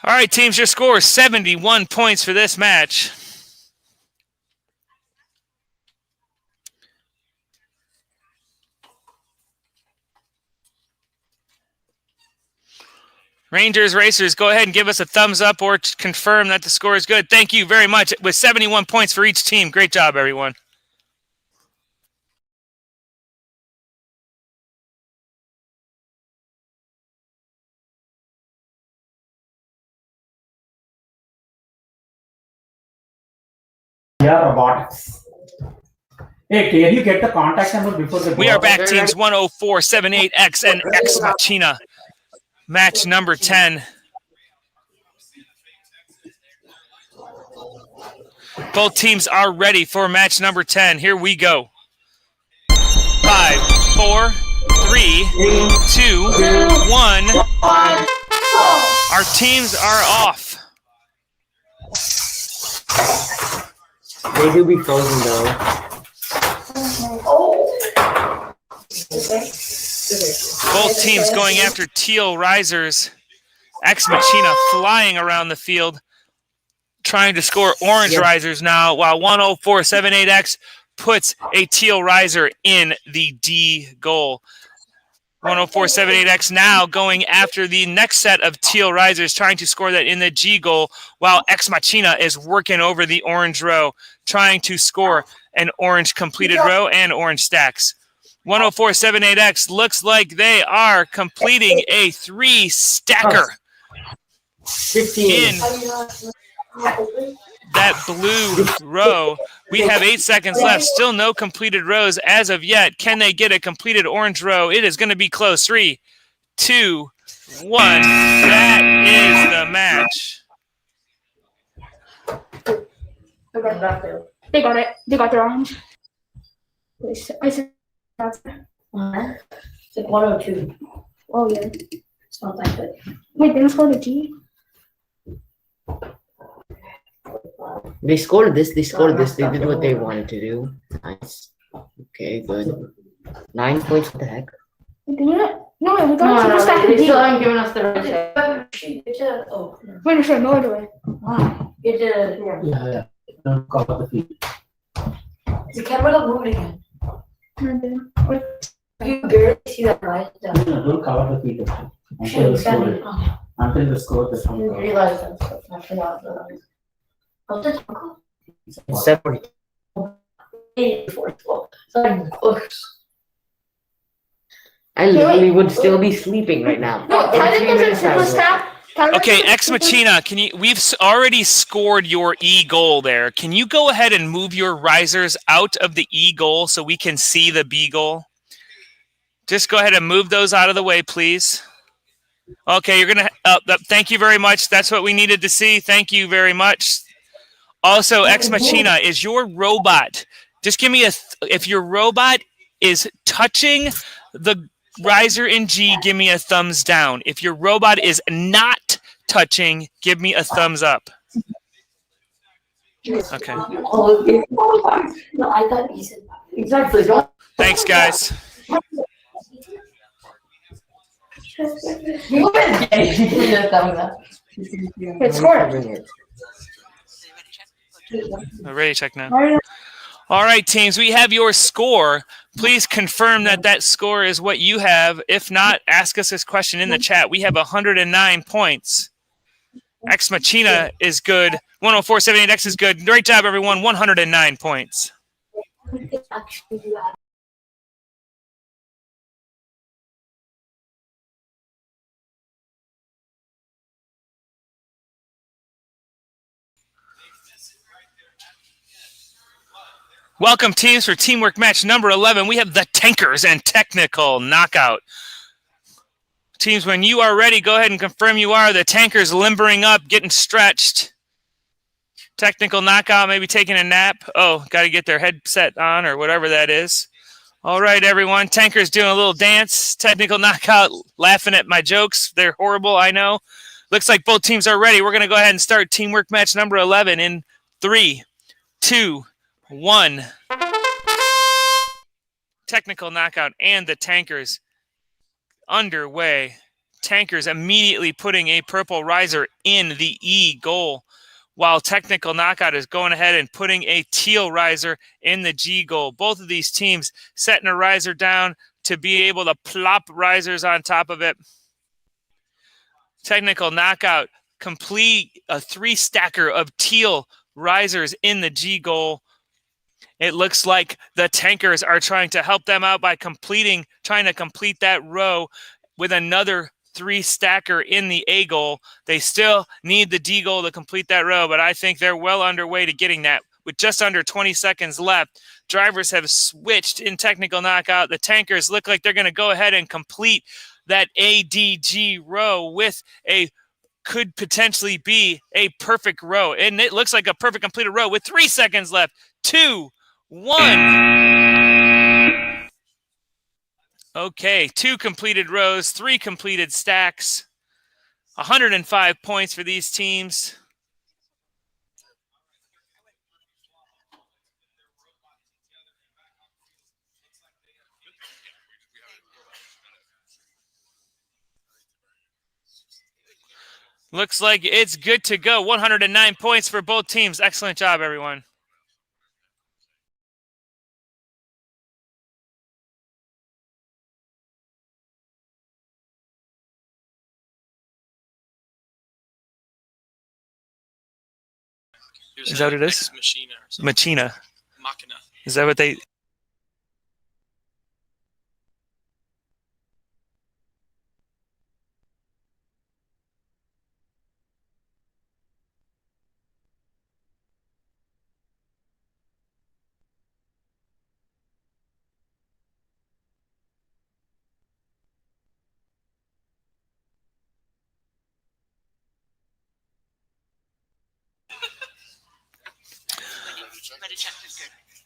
S17: All right, teams, your score is 71 points for this match. Rangers Racers, go ahead and give us a thumbs up or confirm that the score is good. Thank you very much. With 71 points for each team. Great job, everyone.
S19: Yeah, robotics. Hey, can you get the contact number before the
S17: We are back, teams 10478X and X Machina. Match number 10. Both teams are ready for match number 10. Here we go. 5, 4, 3, 2, 1. Our teams are off.
S5: They do be frozen though.
S17: Both teams going after teal risers. Ex Machina flying around the field, trying to score orange risers now, while 10478X puts a teal riser in the D goal. 10478X now going after the next set of teal risers, trying to score that in the G goal, while Ex Machina is working over the orange row, trying to score an orange completed row and orange stacks. 10478X looks like they are completing a 3-stacker in that blue row. We have 8 seconds left. Still no completed rows as of yet. Can they get a completed orange row? It is going to be close. 3, 2, 1. That is the match.
S18: They got it. They got the orange. I said that's
S6: It's like 102.
S18: Oh yeah.
S6: It's not that good.
S18: Wait, they don't score the G?
S5: They scored this. They scored this. They did what they wanted to do. Nice. Okay, good. 9 points. What the heck?
S18: Did it? No, we got to stack
S6: They
S18: the
S6: still
S18: D.
S6: haven't given us the right. Oh,
S18: Wait a second, no way.
S6: get the.
S19: Yeah. Don't cover the feet.
S6: The camera got moved again.
S18: And
S6: You barely see that, right?
S19: No, don't cover the feet. Until the score. Until the score.
S6: You realize that stuff. After that. What's the tackle?
S5: 70.
S6: 84. Sorry, books.
S5: I literally would still be sleeping right now.
S18: no, Titan doesn't super stack.
S17: Okay, Ex Machina, we've already scored your E goal there. Can you go ahead and move your risers out of the E goal so we can see the B goal? Just go ahead and move those out of the way, please. Okay, you're going to... thank you very much. That's what we needed to see. Thank you very much. Also, Ex Machina, is your robot... Just give me a... if your robot is touching the riser in G, give me a thumbs down. If your robot is not touching, give me a thumbs up. Okay.
S18: Oh, okay. No, I thought you said exactly.
S17: Thanks, guys.
S18: It's scored.
S17: Ready to check now. All right, teams, we have your score. Please confirm that that score is what you have. If not, ask us this question in the chat. We have 109 points. Ex Machina is good. 104.78X is good. Great job, everyone. 109 points. Welcome, teams, for teamwork match number 11. We have the Tankers and Technical Knockout. Teams, when you are ready, go ahead and confirm you are. The Tankers limbering up, getting stretched. Technical Knockout, maybe taking a nap. Oh, got to get their headset on or whatever that is. All right, everyone. Tankers doing a little dance. Technical Knockout laughing at my jokes. They're horrible, I know. Looks like both teams are ready. We're going to go ahead and start teamwork match number 11 in 3, 2, 1. Technical Knockout and the Tankers underway. Tankers immediately putting a purple riser in the E goal, while Technical Knockout is going ahead and putting a teal riser in the G goal. Both of these teams setting a riser down to be able to plop risers on top of it. Technical Knockout complete a 3-stacker of teal risers in the G goal. It looks like the Tankers are trying to help them out by trying to complete that row with another 3-stacker in the A goal. They still need the D goal to complete that row, but I think they're well underway to getting that. With just under 20 seconds left, drivers have switched in Technical Knockout. The Tankers look like they're going to go ahead and complete that ADG row with could potentially be a perfect row. And it looks like a perfect completed row with 3 seconds left. 2, 1. Okay, 2 completed rows, 3 completed stacks. 105 points for these teams. Looks like it's good to go. 109 points for both teams. Excellent job, everyone. Is that what it is? Machina. Is that what they...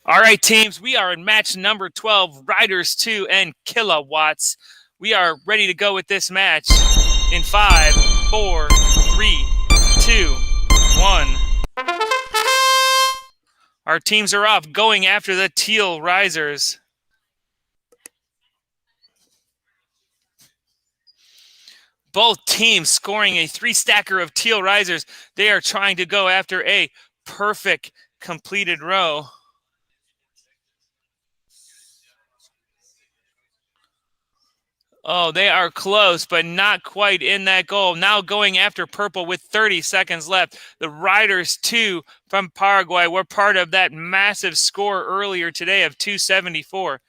S17: All right, teams, we are in match number 12, Riders 2 and Kilowatts. We are ready to go with this match in 5, 4, 3, 2, 1. Our teams are off, going after the teal risers. Both teams scoring a 3-stacker of teal risers. They are trying to go after a perfect completed row. Oh, they are close, but not quite in that goal. Now going after purple with 30 seconds left. The Riders 2 from Paraguay were part of that massive score earlier today of 274.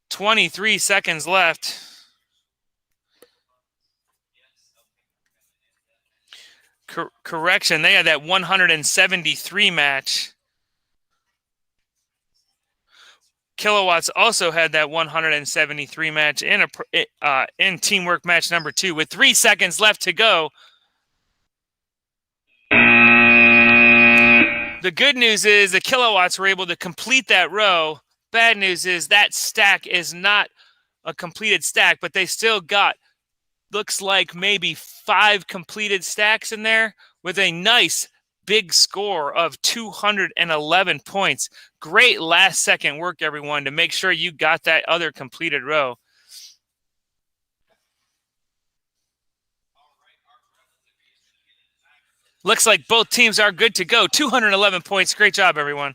S17: 23 seconds left. Correction, they had that 173 match. Kilowatts also had that 173 match in teamwork match number 2 with 3 seconds left to go. The good news is the Kilowatts were able to complete that row. Bad news is that stack is not a completed stack, but they still got, looks like maybe 5 completed stacks in there with a nice big score of 211 points. Great last second work, everyone, to make sure you got that other completed row. Looks like both teams are good to go. 211 points. Great job, everyone.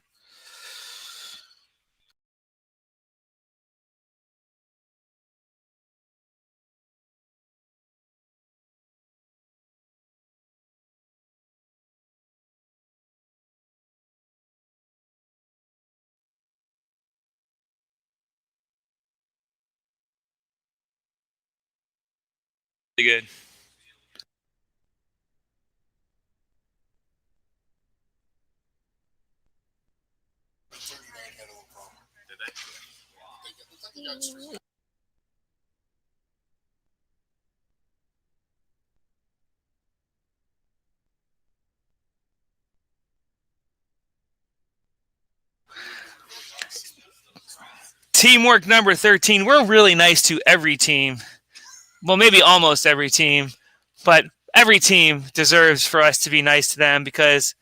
S17: Good. Teamwork number 13. We're really nice to every team. Well, maybe almost every team, but every team deserves for us to be nice to them because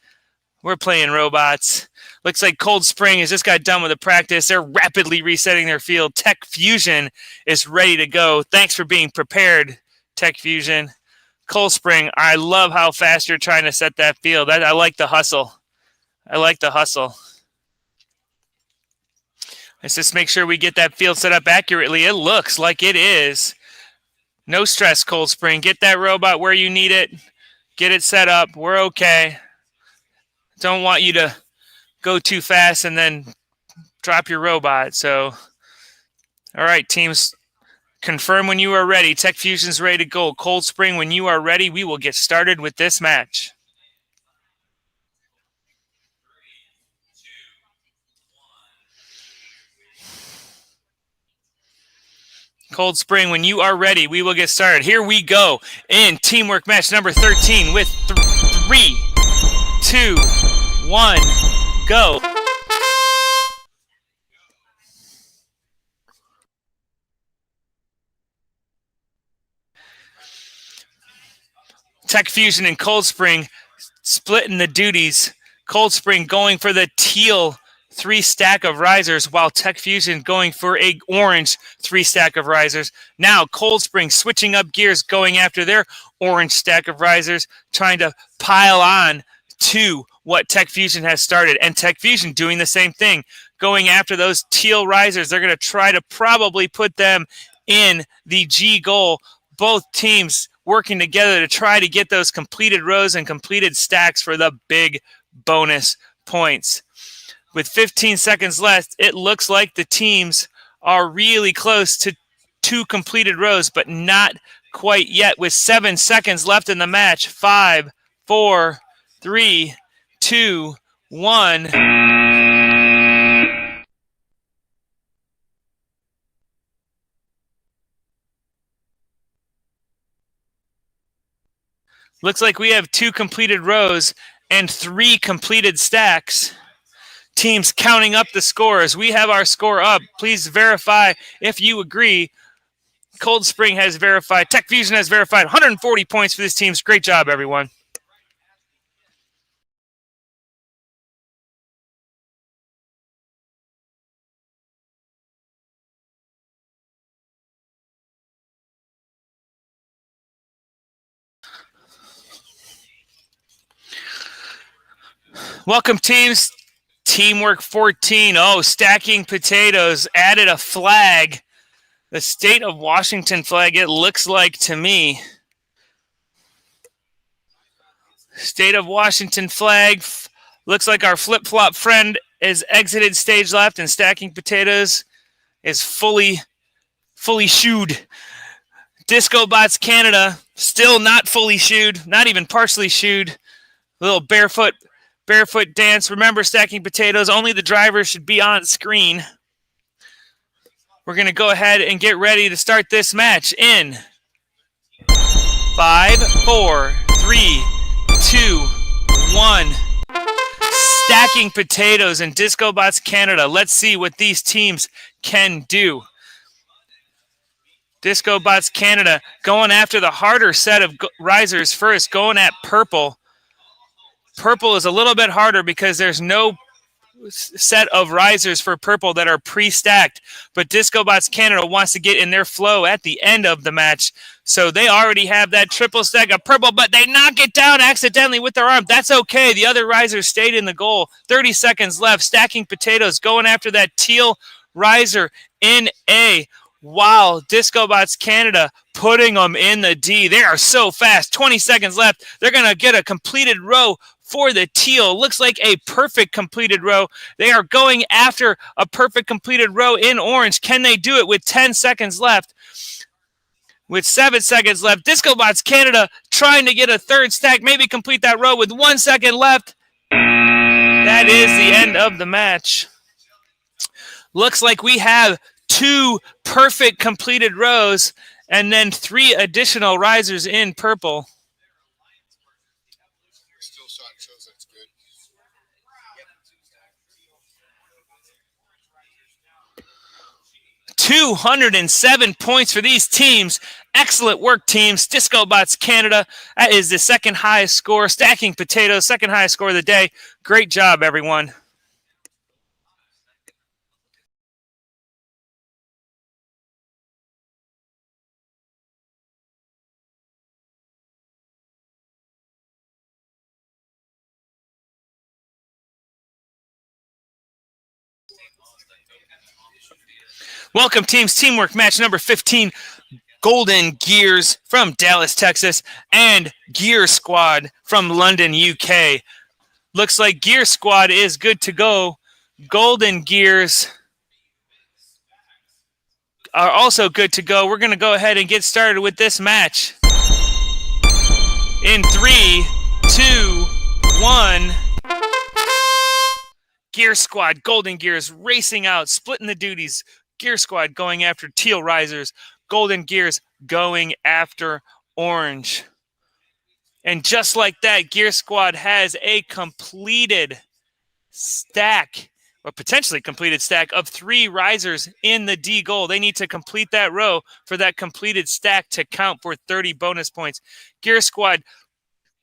S17: we're playing robots. Looks like Cold Spring has just got done with the practice. They're rapidly resetting their field. Tech Fusion is ready to go. Thanks for being prepared, Tech Fusion. Cold Spring, I love how fast you're trying to set that field. I like the hustle. I like the hustle. Let's just make sure we get that field set up accurately. It looks like it is. No stress, Cold Spring. Get that robot where you need it. Get it set up. We're okay. Don't want you to go too fast and then drop your robot. So, all right, teams, confirm when you are ready. Tech Fusion's ready to go. Cold Spring, when you are ready, we will get started with this match. Cold Spring, when you are ready, we will get started. Here we go in teamwork match number 13 with 3, 2, 1, go. Tech Fusion and Cold Spring splitting the duties. Cold Spring going for the teal 3-stack of risers, while Tech Fusion going for a orange 3-stack of risers. Now Cold Spring switching up gears, going after their orange stack of risers, trying to pile on to what Tech Fusion has started. And Tech Fusion doing the same thing, going after those teal risers. They're going to try to probably put them in the G goal. Both teams working together to try to get those completed rows and completed stacks for the big bonus points. With 15 seconds left, it looks like the teams are really close to 2 completed rows, but not quite yet. With 7 seconds left in the match, 5, 4, 3, 2, 1. Looks like we have 2 completed rows and 3 completed stacks. Teams counting up the scores. We have our score up. Please verify if you agree. Cold Spring has verified. Tech Fusion has verified. 140 points for this team. Great job, everyone. Welcome, teams. Teamwork 14. Oh, Stacking Potatoes added a flag. The state of Washington flag, it looks like to me. State of Washington flag. Looks like our flip-flop friend is exited stage left, and Stacking Potatoes is fully shooed. Disco Bots Canada, still not fully shooed, not even partially shooed. Little barefoot dance. Remember, Stacking Potatoes, only the drivers should be on screen. We're going to go ahead and get ready to start this match in 5, 4, 3, 2, 1. Stacking Potatoes and Disco Bots Canada. Let's see what these teams can do. Disco Bots Canada going after the harder set of risers first, going at purple. Purple is a little bit harder because there's no set of risers for purple that are pre-stacked, but DiscoBots Canada wants to get in their flow at the end of the match, so they already have that triple stack of purple, but they knock it down accidentally with their arm. That's okay. The other risers stayed in the goal. 30 seconds left. Stacking potatoes, going after that teal riser in A, while DiscoBots Canada putting them in the D. They are so fast. 20 seconds left. They're going to get a completed row for the teal. Looks like a perfect completed row. They are going after a perfect completed row in orange. Can they do it with 10 seconds left? With 7 seconds left, DiscoBots Canada trying to get a third stack, maybe complete that row with 1 second left. That is the end of the match. Looks like we have 2 perfect completed rows and then 3 additional risers in purple. 207 points for these teams. Excellent work, teams. DiscoBots Canada, that is the second highest score. Stacking Potatoes, second highest score of the day. Great job, everyone. Welcome, teams. Teamwork match number 15. Golden Gears from Dallas, Texas, and Gear Squad from London, UK. Looks like Gear Squad is good to go. Golden Gears are also good to go. We're going to go ahead and get started with this match. In 3, 2, 1. Gear Squad, Golden Gears racing out, splitting the duties. Gear Squad going after teal risers. Golden Gears going after orange. And just like that, Gear Squad has a completed stack, or potentially completed stack, of 3 risers in the D goal. They need to complete that row for that completed stack to count for 30 bonus points. Gear Squad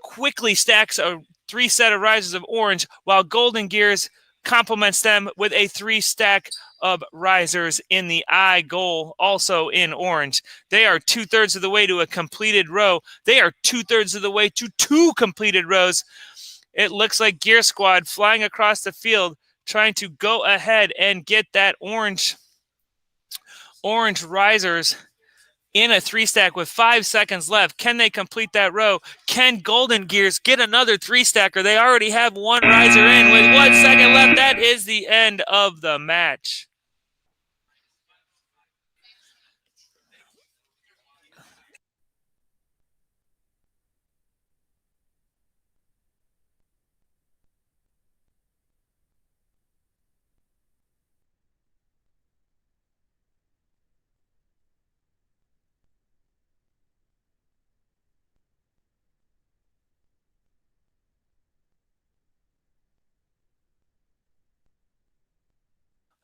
S17: quickly stacks a 3 set of risers of orange, while Golden Gears complements them with a 3 stack of risers in the I goal, also in orange. They are 2/3 of the way to a completed row. They are 2/3 of the way to 2 completed rows. It looks like Gear Squad flying across the field, trying to go ahead and get that orange risers in a 3 stack with 5 seconds left. Can they complete that row? Can Golden Gears get another 3 stacker? They already have 1 riser in with 1 second left. That is the end of the match.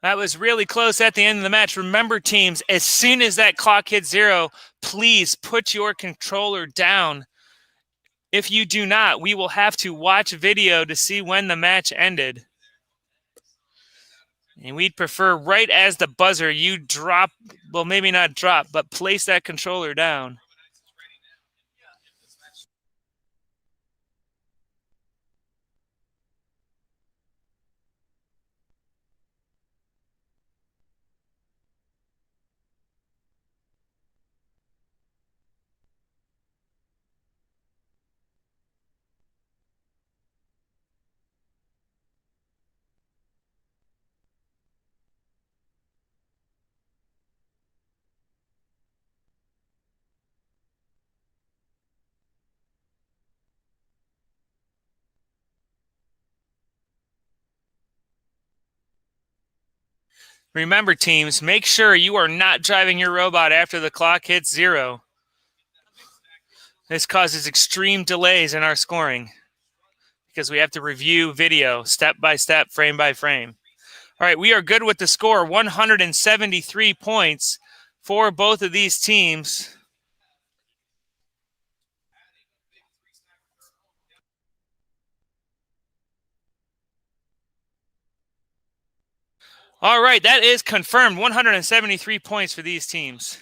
S17: That was really close at the end of the match. Remember, teams, as soon as that clock hits 0, please put your controller down. If you do not, we will have to watch video to see when the match ended. And we'd prefer right as the buzzer, you drop, well, maybe not drop, but place that controller down. Remember, teams, make sure you are not driving your robot after the clock hits 0. This causes extreme delays in our scoring because we have to review video step by step, frame by frame. All right, we are good with the score, 173 points for both of these teams. All right, that is confirmed. 173 points for these teams.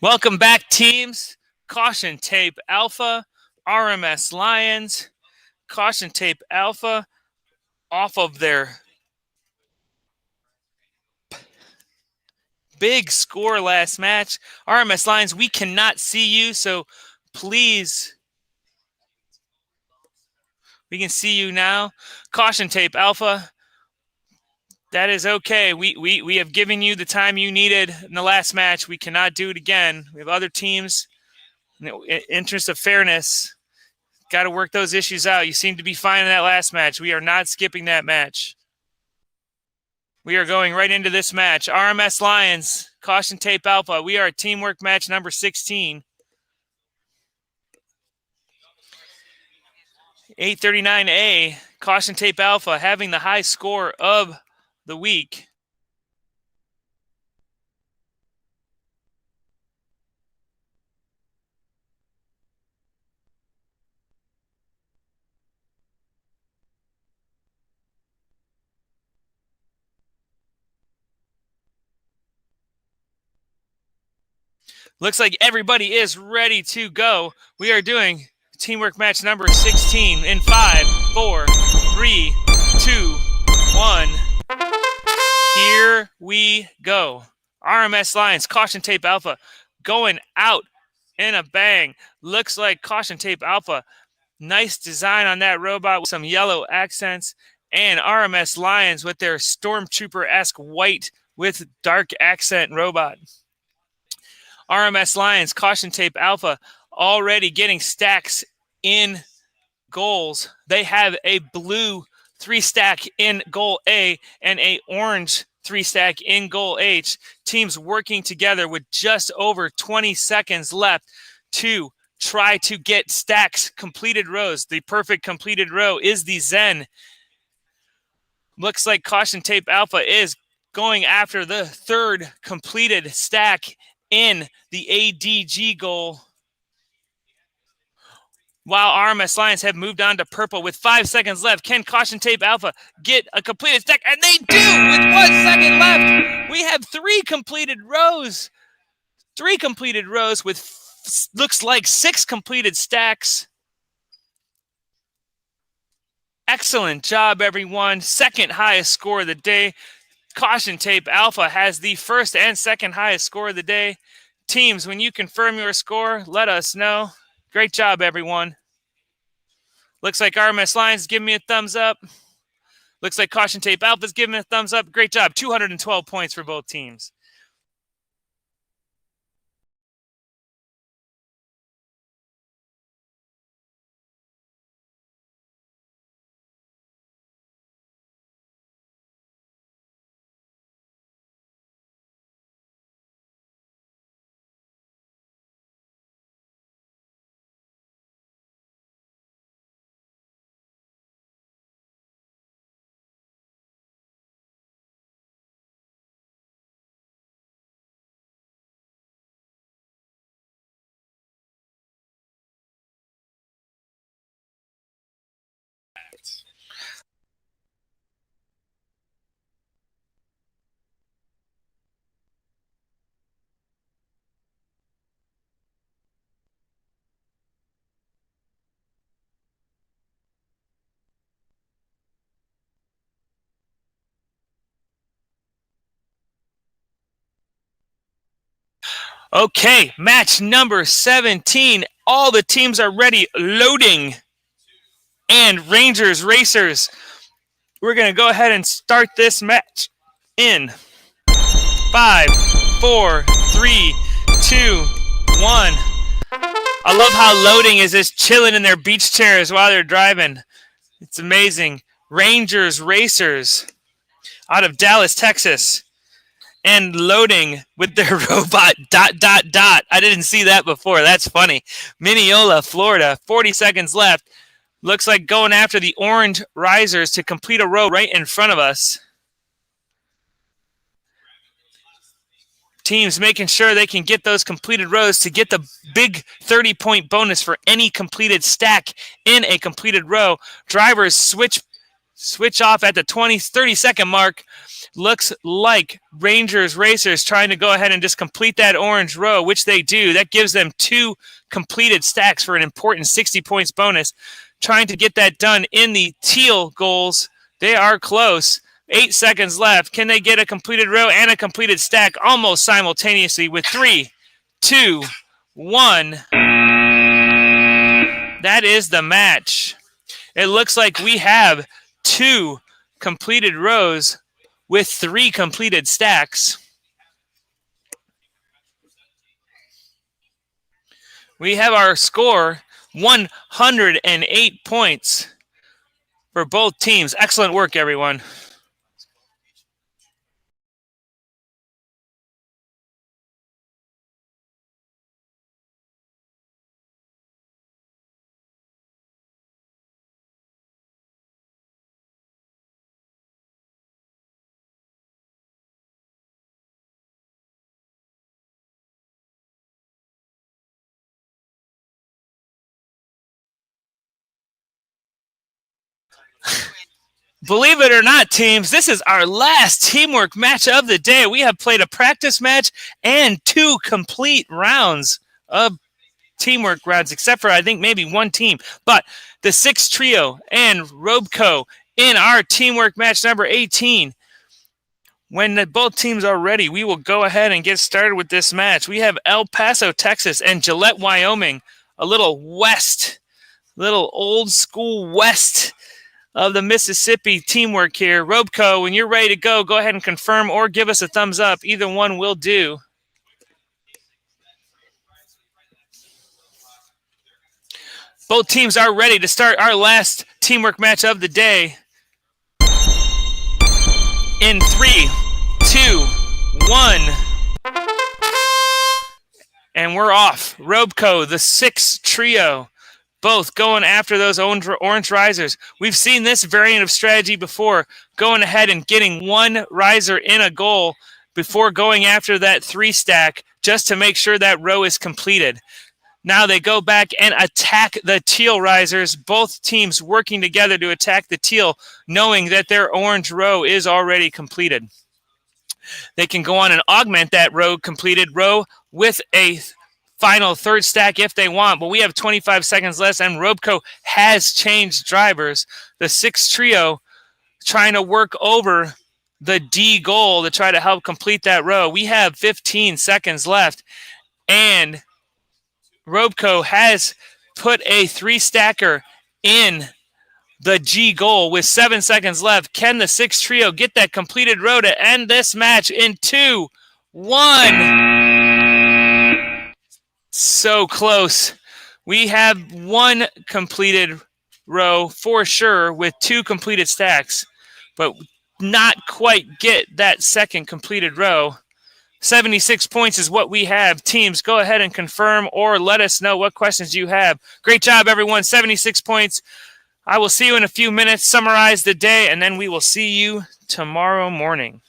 S17: Welcome back, teams. Caution Tape Alpha, RMS Lions. Caution Tape Alpha off of their big score last match. RMS Lions, we cannot see you, so please, we can see you now. Caution Tape Alpha, that is okay. We have given you the time you needed in the last match. We cannot do it again. We have other teams. In the interest of fairness, got to work those issues out. You seem to be fine in that last match. We are not skipping that match. We are going right into this match. RMS Lions, Caution Tape Alpha. We are at teamwork match number 16. 839A, Caution Tape Alpha having the high score of the week. Looks like everybody is ready to go. We are doing teamwork match number 16 in 5, 4, 3, 2, 1. Here we go. RMS Lions, Caution Tape Alpha going out in a bang. Looks like Caution Tape Alpha. Nice design on that robot with some yellow accents. And RMS Lions with their Stormtrooper-esque white with dark accent robot. RMS Lions, Caution Tape Alpha, already getting stacks in goals. They have a blue 3-stack in goal A and a orange 3-stack in goal H. Teams working together with just over 20 seconds left to try to get stacks, completed rows. The perfect completed row is the Zen. Looks like Caution Tape Alpha is going after the third completed stack in the ADG goal, while RMS Lions have moved on to purple with 5 seconds left. Can Caution Tape Alpha get a completed stack? And they do with 1 second left. We have 3 completed rows. 3 completed rows with looks like 6 completed stacks. Excellent job, everyone. Second highest score of the day. Caution Tape Alpha has the first and second highest score of the day. Teams, when you confirm your score, let us know. Great job, everyone. Looks like RMS Lions is giving me a thumbs up. Looks like Caution Tape Alpha is giving me a thumbs up. Great job. 212 points for both teams. Okay, match number 17. All the teams are ready, loading. And Rangers Racers, we're going to go ahead and start this match in 5, 4, 3, 2, 1. I love how loading is just chilling in their beach chairs while they're driving. It's amazing. Rangers Racers out of Dallas, Texas. and loading with their robot ... I didn't see that before. That's funny. Mineola, Florida, 40 seconds left. Looks like going after the orange risers to complete a row right in front of us. Teams making sure they can get those completed rows to get the big 30-point bonus for any completed stack in a completed row. Drivers switch off at the 30-second mark. Looks like racers trying to go ahead and just complete that orange row, which they do. That gives them 2 completed stacks for an important 60 points bonus. Trying to get that done in the teal goals. They are close. 8 seconds left. Can they get a completed row and a completed stack almost simultaneously with 3, 2, 1? That is the match. It looks like we have 2 completed rows with 3 completed stacks. We have our score, 108 points for both teams. Excellent work, everyone. Believe it or not, teams, this is our last teamwork match of the day. We have played a practice match and 2 complete rounds of teamwork rounds, except for I think maybe 1 team. But the 6 trio and Robco in our teamwork match number 18. When both teams are ready, we will go ahead and get started with this match. We have El Paso, Texas and Gillette, Wyoming, a little west, little old school west of the Mississippi teamwork here. Robco, when you're ready to go ahead and confirm or give us a thumbs up. Either one will do. Both teams are ready to start our last teamwork match of the day. In 3, 2, 1. And we're off. Robco, the 6 trio, both going after those orange risers. We've seen this variant of strategy before, going ahead and getting 1 riser in a goal before going after that 3 stack just to make sure that row is completed. Now they go back and attack the teal risers, both teams working together to attack the teal, knowing that their orange row is already completed. They can go on and augment that completed row with a final 3rd stack if they want, but we have 25 seconds left, and Robco has changed drivers. The 6 trio trying to work over the D goal to try to help complete that row. We have 15 seconds left, and Robco has put a 3-stacker in the G goal with 7 seconds left. Can the 6 trio get that completed row to end this match in 2, 1? So close. We have 1 completed row for sure with 2 completed stacks, but not quite get that 2nd completed row. 76 points is what we have. Teams, go ahead and confirm or let us know what questions you have. Great job, everyone. 76 points. I will see you in a few minutes, summarize the day, and then we will see you tomorrow morning.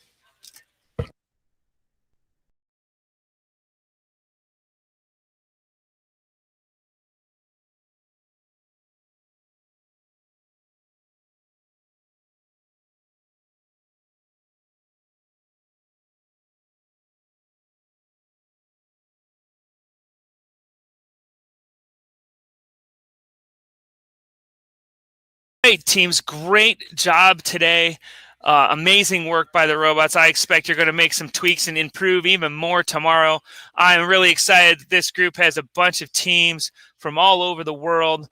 S17: Great, teams. Great job today. Amazing work by the robots. I expect you're going to make some tweaks and improve even more tomorrow. I'm really excited that this group has a bunch of teams from all over the world,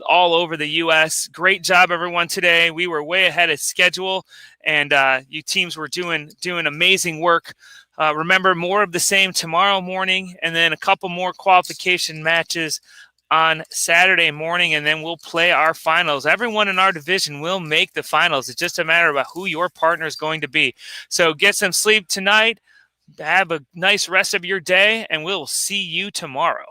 S17: all over the U.S. Great job, everyone, today. We were way ahead of schedule, and you teams were doing amazing work. Remember, more of the same tomorrow morning, and then a couple more qualification matches on Saturday morning, and then we'll play our finals. Everyone in our division will make the finals. It's just a matter of who your partner is going to be. So get some sleep tonight. Have a nice rest of your day, and we'll see you tomorrow.